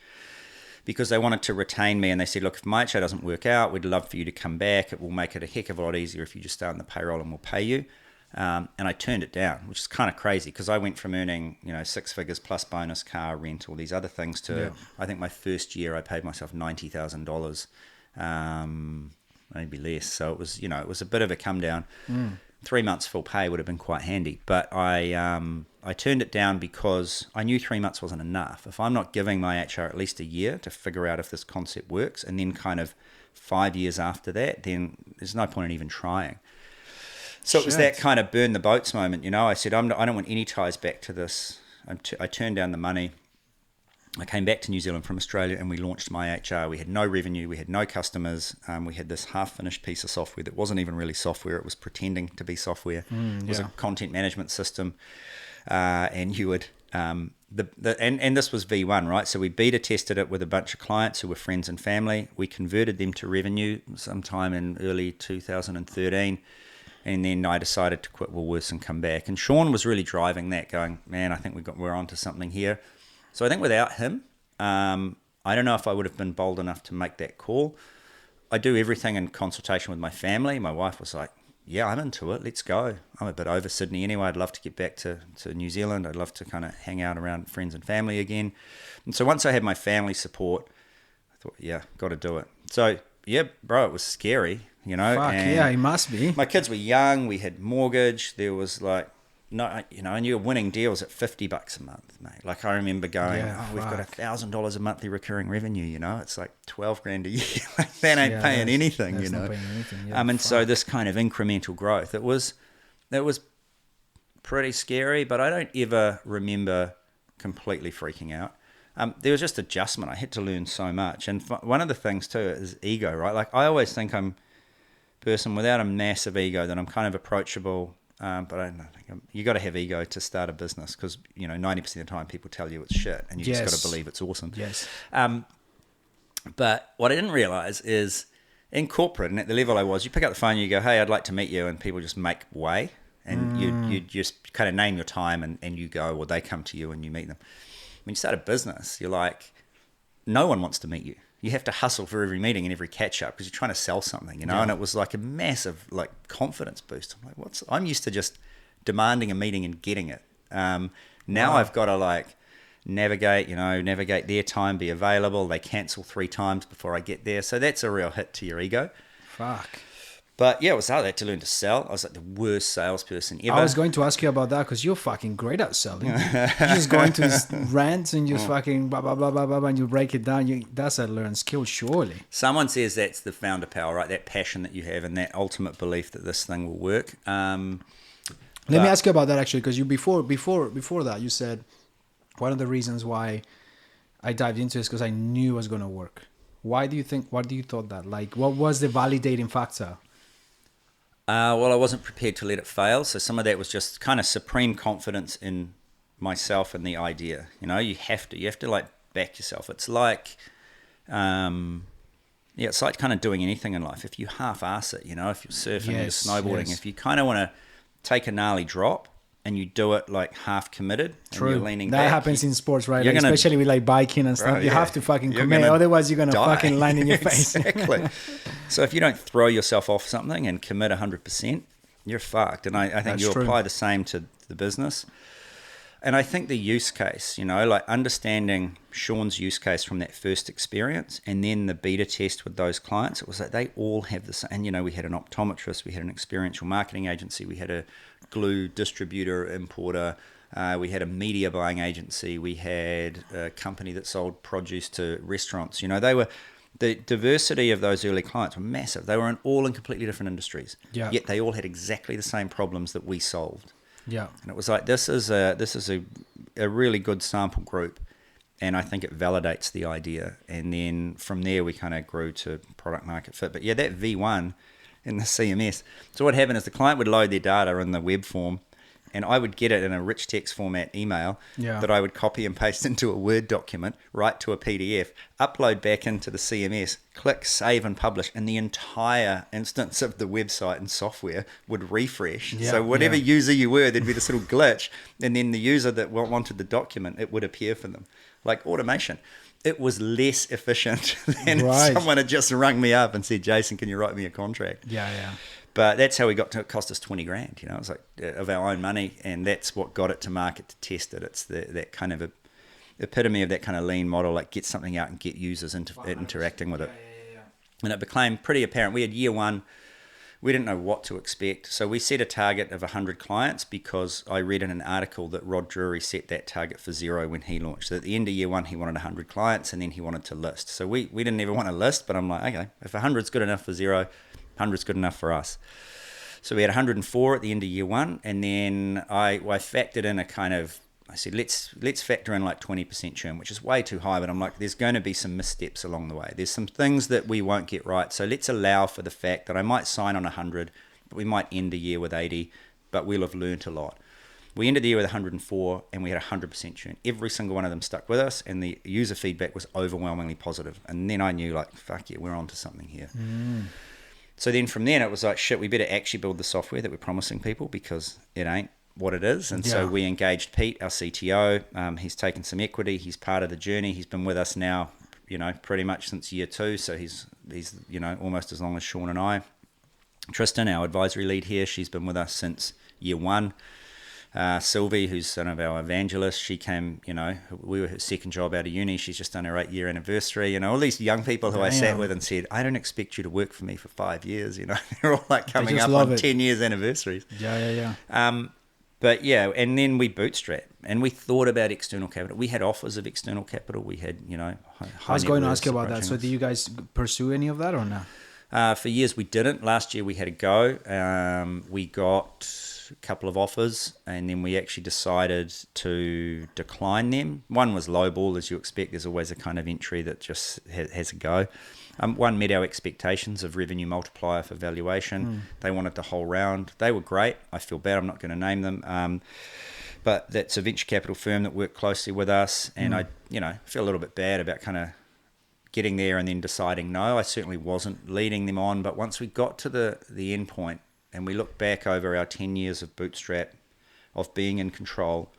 [SPEAKER 1] because they wanted to retain me. And they said, look, if MyHR doesn't work out, we'd love for you to come back. It will make it a heck of a lot easier if you just stay on the payroll and we'll pay you. And I turned it down, which is kind of crazy because I went from earning, 6 figures plus bonus, car, rent, all these other things to, I think my first year I paid myself $90,000, maybe less. So it was, it was a bit of a come down. 3 months full pay would have been quite handy, but I turned it down because I knew 3 months wasn't enough. If I'm not giving MyHR at least a year to figure out if this concept works, and then kind of 5 years after that, then there's no point in even trying. So it was that kind of burn the boats moment, I said, I don't want any ties back to this. I turned down the money. I came back to New Zealand from Australia and we launched MyHR. We had no revenue. We had no customers. We had this half-finished piece of software that wasn't even really software. It was pretending to be software. It was a content management system. And you would... and this was V1, right? So we beta tested it with a bunch of clients who were friends and family. We converted them to revenue sometime in early 2013. And then I decided to quit Woolworths and come back. And Sean was really driving that, going, man, I think we're onto something here. So I think without him, I don't know if I would have been bold enough to make that call. I do everything in consultation with my family. My wife was like, yeah, I'm into it. Let's go. I'm a bit over Sydney anyway. I'd love to get back to New Zealand. I'd love to kind of hang out around friends and family again. And so once I had my family support, I thought, yeah, got to do it. So, yeah, bro, it was scary.
[SPEAKER 2] Fuck, yeah, it must be.
[SPEAKER 1] My kids were young. We had mortgage. There was like, and you were winning deals at $50 a month, mate. Like I remember going, we've got $1,000 a monthly recurring revenue. It's like $12,000 a year. Like that ain't paying anything.
[SPEAKER 2] Not paying anything. Yeah,
[SPEAKER 1] and so this kind of incremental growth, it was pretty scary. But I don't ever remember completely freaking out. there was just adjustment. I had to learn so much. And one of the things too is ego, right? Like I always think I'm a person without a massive ego, that I'm kind of approachable. But I don't think you got to have ego to start a business, because 90% of the time people tell you it's shit, and you just got to believe it's awesome.
[SPEAKER 2] Yes.
[SPEAKER 1] But what I didn't realize is in corporate, and at the level I was, you pick up the phone, you go, "Hey, I'd like to meet you," and people just make way, and you just kind of name your time, and you go, or they come to you and you meet them. When you start a business, you're like, no one wants to meet you. You have to hustle for every meeting and every catch up because you're trying to sell something, And it was like a massive confidence boost. I'm like, I'm used to just demanding a meeting and getting it. Now I've got to navigate their time, be available. They cancel 3 times before I get there. So that's a real hit to your ego.
[SPEAKER 2] Fuck.
[SPEAKER 1] But yeah, it was hard. I had to learn to sell. I was like the worst salesperson ever.
[SPEAKER 2] I was going to ask you about that because you're fucking great at selling. You just go into these rants and just fucking blah, blah, blah, blah, blah, and you break it down. That's a learned skill, surely.
[SPEAKER 1] Someone says that's the founder power, right? That passion that you have and that ultimate belief that this thing will work.
[SPEAKER 2] Let me ask you about that actually, because you before that you said one of the reasons why I dived into this because I knew it was going to work. Why do you thought that? Like, what was the validating factor?
[SPEAKER 1] Well, I wasn't prepared to let it fail. So some of that was just kind of supreme confidence in myself and the idea. You have to like back yourself. It's like, it's like kind of doing anything in life. If you half-ass it, if you're surfing, you're snowboarding, if you kind of want to take a gnarly drop and you do it like half committed,
[SPEAKER 2] True.
[SPEAKER 1] And you're leaning
[SPEAKER 2] that
[SPEAKER 1] back,
[SPEAKER 2] happens in sports, right? Like, especially with like biking and stuff. You have to fucking commit, otherwise you're gonna fucking land in your face.
[SPEAKER 1] Exactly. So if you don't throw yourself off something and commit 100%, you're fucked. And I think you apply the same to the business. And I think the use case, like understanding Sean's use case from that first experience and then the beta test with those clients, it was like they all have the same. And, we had an optometrist, we had an experiential marketing agency, we had a glue distributor, importer, we had a media buying agency, we had a company that sold produce to restaurants. The diversity of those early clients were massive. They were all in completely different industries.
[SPEAKER 2] Yeah.
[SPEAKER 1] Yet they all had exactly the same problems that we solved.
[SPEAKER 2] Yeah.
[SPEAKER 1] And it was like, this is a really good sample group, and I think it validates the idea. And then from there we kind of grew to product market fit. But yeah, that V1 in the CMS. So what happened is the client would load their data in the web form, and I would get it in a rich text format email that I would copy and paste into a Word document, write to a PDF, upload back into the CMS, click save and publish, and the entire instance of the website and software would refresh. So whatever user you were, there'd be this little glitch, and then the user that wanted the document, it would appear for them. Like automation. It was less efficient than if someone had just rung me up and said, "Jason, can you write me a contract?"
[SPEAKER 2] Yeah.
[SPEAKER 1] But that's how we got to it. Cost us $20,000, It was like of our own money, and that's what got it to market to test it. It's that kind of epitome of that kind of lean model, like get something out and get users interacting with it.
[SPEAKER 2] Yeah.
[SPEAKER 1] And it became pretty apparent. We had year one, we didn't know what to expect. So we set a target of 100 clients because I read in an article that Rod Drury set that target for 0 when he launched. So at the end of year one, he wanted 100 clients, and then he wanted to list. So we didn't ever want to list, but I'm like, okay, if 100's good enough for 0, 100's good enough for us. So we had 104 at the end of year one, and then I factored in I said, let's factor in like 20% churn, which is way too high, but I'm like, there's going to be some missteps along the way. There's some things that we won't get right, so let's allow for the fact that I might sign on 100, but we might end the year with 80, but we'll have learned a lot. We ended the year with 104, and we had 100% churn. Every single one of them stuck with us, and the user feedback was overwhelmingly positive. And then I knew, like, fuck yeah, we're onto something here. So then from then it was like, shit, we better actually build the software that we're promising people, because it ain't what it is. And so we engaged Pete, our CTO. He's taken some equity. He's part of the journey. He's been with us now, pretty much since year 2. So he's almost as long as Sean and I. Tristan, our advisory lead here, she's been with us since year 1. Sylvie, who's one of our evangelists, she came, we were her second job out of uni. She's just done her 8-year anniversary. All these young people who I sat with and said, I don't expect you to work for me for 5 years. They're all like coming up on 10 years anniversaries.
[SPEAKER 2] Yeah.
[SPEAKER 1] But yeah, and then we bootstrap, and we thought about external capital. We had offers of external capital. We had,
[SPEAKER 2] I was going to ask you about that. So do you guys pursue any of that or not?
[SPEAKER 1] For years we didn't. Last year we had a go. We got a couple of offers, and then we actually decided to decline them. One was lowball, as you expect. There's always a kind of entry that just has a go. One met our expectations of revenue multiplier for valuation. They wanted the whole round. They were great. I feel bad. I'm not going to name them. But that's a venture capital firm that worked closely with us, and I feel a little bit bad about kind of getting there and then deciding no. I certainly wasn't leading them on, but once we got to the end point and we looked back over our 10 years of bootstrap, of being in control,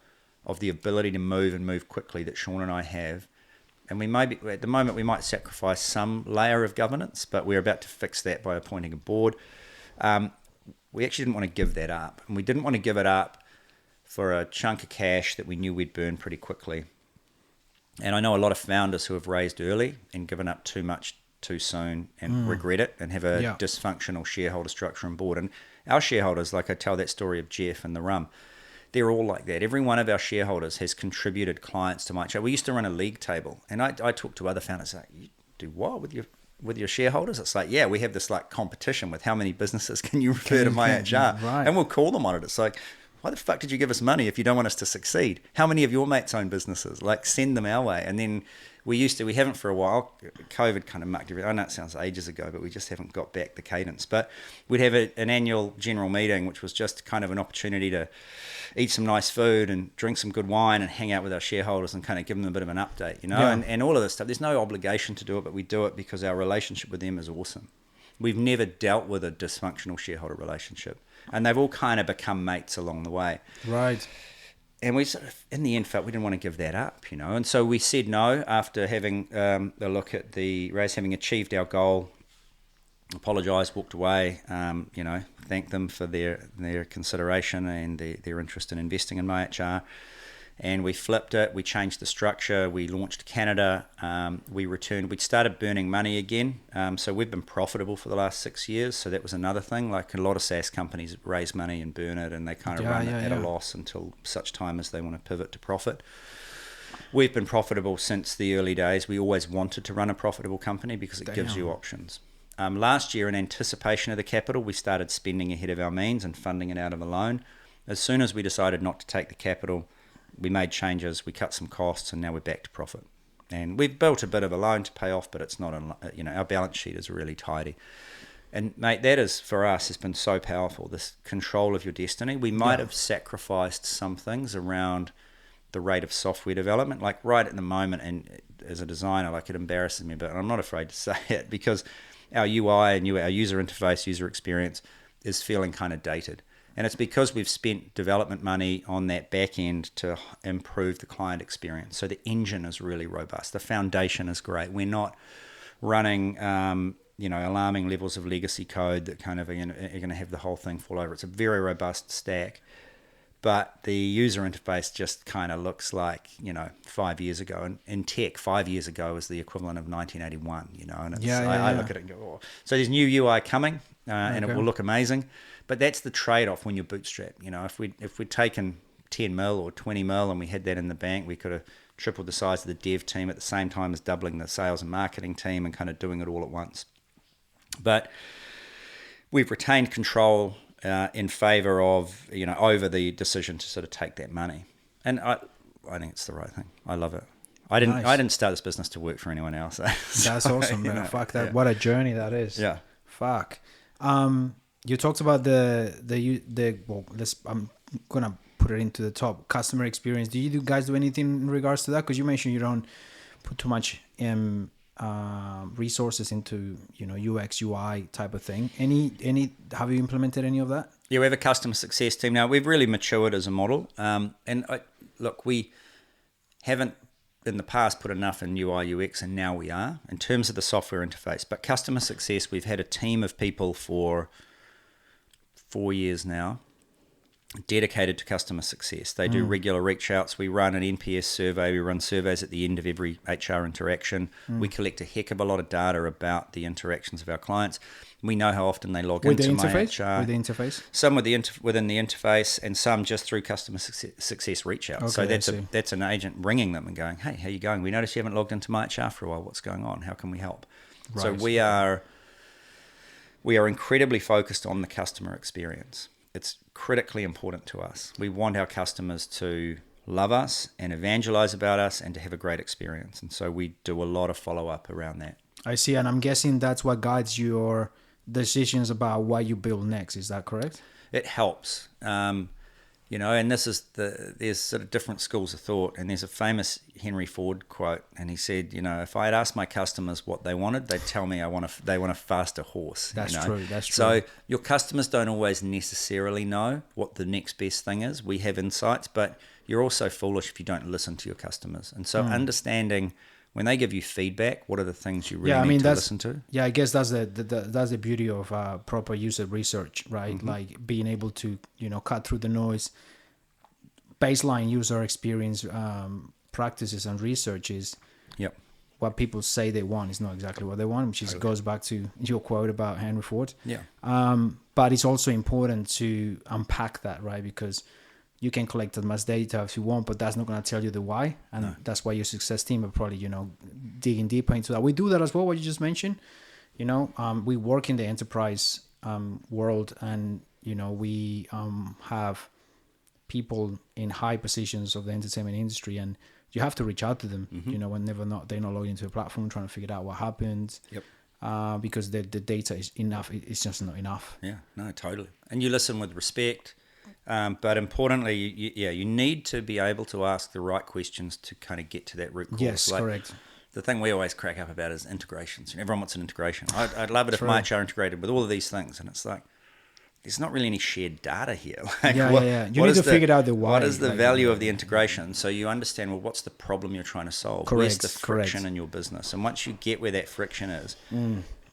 [SPEAKER 1] of the ability to move quickly that Sean and I have, and we maybe at the moment we might sacrifice some layer of governance, but we're about to fix that by appointing a board. We actually didn't want to give that up, and we didn't want to give it up for a chunk of cash that we knew we'd burn pretty quickly. And I know a lot of founders who have raised early and given up too much too soon and regret it and have a dysfunctional shareholder structure and board. And our shareholders, like I tell that story of Jeff and the rum, they're all like that. Every one of our shareholders has contributed clients to MyHR. We used to run a league table, and I talk to other founders like, you do what with your shareholders? It's like, yeah, we have this like competition with how many businesses can you refer to MyHR,
[SPEAKER 2] right.
[SPEAKER 1] and we'll call them on it. It's like, why the fuck did you give us money if you don't want us to succeed? How many of your mates own businesses? Like, send them our way. And then we haven't for a while. COVID kind of mucked everything. I know it sounds ages ago, but we just haven't got back the cadence. But we'd have an annual general meeting, which was just kind of an opportunity to eat some nice food and drink some good wine and hang out with our shareholders and kind of give them a bit of an update, and all of this stuff. There's no obligation to do it, but we do it because our relationship with them is awesome. We've never dealt with a dysfunctional shareholder relationship, and they've all kind of become mates along the way.
[SPEAKER 2] Right.
[SPEAKER 1] And we sort of, in the end, felt we didn't want to give that up, And so we said no after having a look at the raise, having achieved our goal, apologised, walked away, thanked them for their consideration and their interest in investing in MyHR. And we flipped it. We changed the structure. We launched Canada. We returned. We'd started burning money again. So we've been profitable for the last 6 years. So that was another thing. Like a lot of SaaS companies raise money and burn it, and they kind of run it at a loss until such time as they want to pivot to profit. We've been profitable since the early days. We always wanted to run a profitable company because it gives you options. Last year, in anticipation of the capital, we started spending ahead of our means and funding it out of a loan. As soon as we decided not to take the capital, we made changes, we cut some costs, and now we're back to profit. And we've built a bit of a loan to pay off, but it's not, our balance sheet is really tidy. And mate, that is, for us, has been so powerful, this control of your destiny. We might have sacrificed some things around the rate of software development, like right at the moment, and as a designer, like it embarrasses me, but I'm not afraid to say it, because our UI and our user interface, user experience is feeling kind of dated. And it's because we've spent development money on that back end to improve the client experience. So the engine is really robust. The foundation is great. We're not running, alarming levels of legacy code that kind of are going to have the whole thing fall over. It's a very robust stack. But the user interface just kind of looks like, 5 years ago. And in tech, 5 years ago was the equivalent of 1981, and it's, I look at it and go, oh. So there's new UI coming, and it will look amazing. But that's the trade-off when you're bootstrapped. If we'd taken 10 mil or 20 mil and we had that in the bank, we could have tripled the size of the dev team at the same time as doubling the sales and marketing team and kind of doing it all at once. But we've retained control in favour of, over the decision to sort of take that money. And I think it's the right thing. I love it. I didn't start this business to work for anyone else.
[SPEAKER 2] That's awesome, man. Fuck that. Yeah. What a journey that is.
[SPEAKER 1] Yeah.
[SPEAKER 2] Fuck. You talked about I'm gonna put it into the top, customer experience. Do you guys do anything in regards to that? Because you mentioned you don't put too much resources into UX UI type of thing. Any have you implemented any of that?
[SPEAKER 1] Yeah, we have a customer success team now. We've really matured as a model, we haven't in the past put enough in UI UX, and now we are in terms of the software interface. But customer success, we've had a team of people for 4 years now dedicated to customer success. They do regular reach outs. We run an NPS survey. We run surveys at the end of every HR interaction. We collect a heck of a lot of data about the interactions of our clients. We know how often they log into MyHR.
[SPEAKER 2] With the interface?
[SPEAKER 1] Some within the interface, and some just through customer success reach outs.
[SPEAKER 2] Okay,
[SPEAKER 1] so that's an agent ringing them and going, hey, how you going? We noticed you haven't logged into MyHR for a while. What's going on? How can we help? Right. So we are incredibly focused on the customer experience. It's critically important to us. We want our customers to love us and evangelize about us and to have a great experience. And so we do a lot of follow-up around that.
[SPEAKER 2] I see. And I'm guessing that's what guides your decisions about what you build next. Is that correct?
[SPEAKER 1] It helps. And this is there's sort of different schools of thought. And there's a famous Henry Ford quote. And he said, if I had asked my customers what they wanted, they'd tell me they want a faster horse.
[SPEAKER 2] That's true. That's true.
[SPEAKER 1] So your customers don't always necessarily know what the next best thing is. We have insights, but you're also foolish if you don't listen to your customers. And so understanding when they give you feedback, what are the things you really need to listen to?
[SPEAKER 2] Yeah, I guess that's the beauty of proper user research, right? Mm-hmm. Like being able to, cut through the noise. Baseline user experience practices and research is what people say they want is not exactly what they want, which goes back to your quote about Henry Ford.
[SPEAKER 1] Yeah.
[SPEAKER 2] But it's also important to unpack that, right? Because you can collect as much data if you want, but that's not going to tell you the why. And that's why your success team are probably, digging deeper into that. We do that as well, what you just mentioned. We work in the enterprise world, and, we have people in high positions of the entertainment industry, and you have to reach out to them, whenever they're not logged into a platform, trying to figure out what happened. Yep. Because the data is enough. It's just not enough.
[SPEAKER 1] Yeah, no, totally. And you listen with respect. But importantly, you need to be able to ask the right questions to kind of get to that root cause.
[SPEAKER 2] Yes, correct.
[SPEAKER 1] The thing we always crack up about is integrations. Everyone wants an integration. I'd love it if MyHR integrated with all of these things. And it's like, there's not really any shared data here. Like,
[SPEAKER 2] You need to figure out the why.
[SPEAKER 1] What is the value of the integration? So you understand, well, what's the problem you're trying to solve?
[SPEAKER 2] Correct,
[SPEAKER 1] Where's the friction in your business? And once you get where that friction is,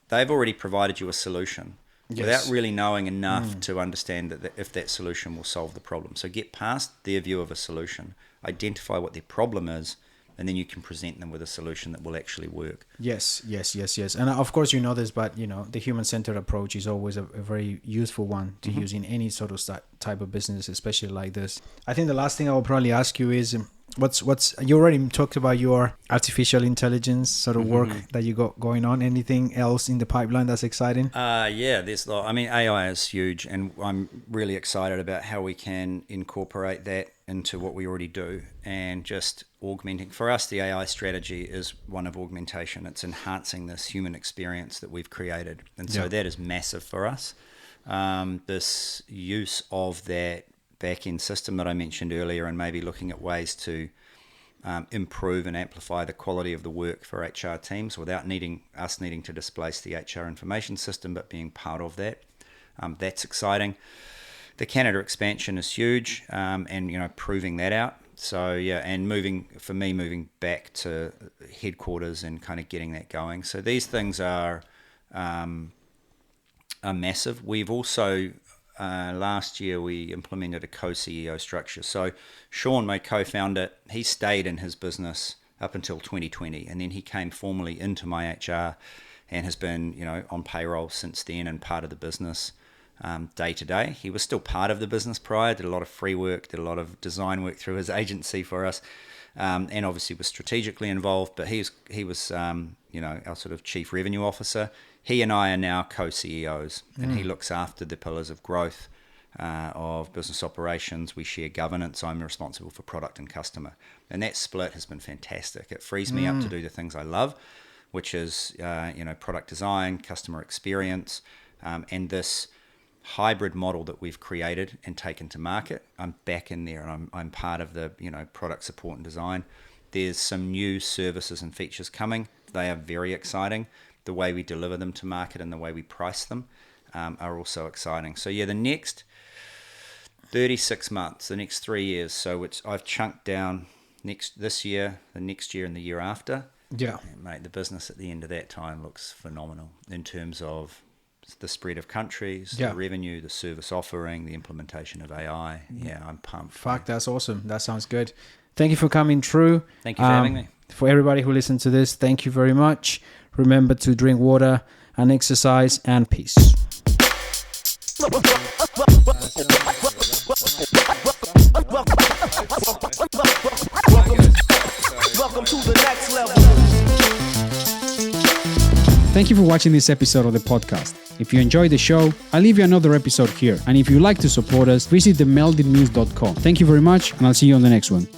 [SPEAKER 1] they've already provided you a solution. Yes. Without really knowing enough to understand that if that solution will solve the problem. So get past their view of a solution, identify what their problem is, and then you can present them with a solution that will actually work.
[SPEAKER 2] Yes. And of course, this, but the human-centered approach is always a very useful one to use in any sort of type of business, especially like this. I think the last thing I will probably ask you is, what's you already talked about your artificial intelligence sort of work that you got going on. Anything else in the pipeline that's exciting?
[SPEAKER 1] There's a lot. I mean, AI is huge, and I'm really excited about how we can incorporate that into what we already do and just augmenting. For us, the AI strategy is one of augmentation. It's enhancing this human experience that we've created, and so that is massive for us. This use of that back-end system that I mentioned earlier, and maybe looking at ways to improve and amplify the quality of the work for HR teams without needing to displace the HR information system, but being part of that. That's exciting. The Canada expansion is huge, and proving that out. So and moving back to headquarters and kind of getting that going. So these things are massive. We've also last year we implemented a co-CEO structure. So Sean, my co-founder, he stayed in his business up until 2020, and then he came formally into MyHR and has been, on payroll since then and part of the business day to day. He was still part of the business prior, did a lot of free work, did a lot of design work through his agency for us, and obviously was strategically involved, but he was our sort of chief revenue officer. He and I are now co-CEOs, and he looks after the pillars of growth, of business operations. We share governance. I'm responsible for product and customer. And that split has been fantastic. It frees me up to do the things I love, which is, product design, customer experience, and this hybrid model that we've created and taken to market. I'm back in there, and I'm part of the, product support and design. There's some new services and features coming. They are very exciting. The way we deliver them to market and the way we price them are also exciting. So the next 36 months, the next 3 years. So I've chunked down this year, the next year, and the year after.
[SPEAKER 2] Yeah,
[SPEAKER 1] and, mate, the business at the end of that time looks phenomenal in terms of the spread of countries, the revenue, the service offering, the implementation of AI. Yeah, I'm pumped.
[SPEAKER 2] Fuck, that's awesome. That sounds good. Thank you for coming through.
[SPEAKER 1] Thank you for having me.
[SPEAKER 2] For everybody who listened to this, thank you very much. Remember to drink water and exercise, and peace.
[SPEAKER 4] Welcome to the next level.
[SPEAKER 3] Thank you for watching this episode of the podcast. If you enjoyed the show, I'll leave you another episode here. And if you'd like to support us, visit themeldingmuse.com. Thank you very much, and I'll see you on the next one.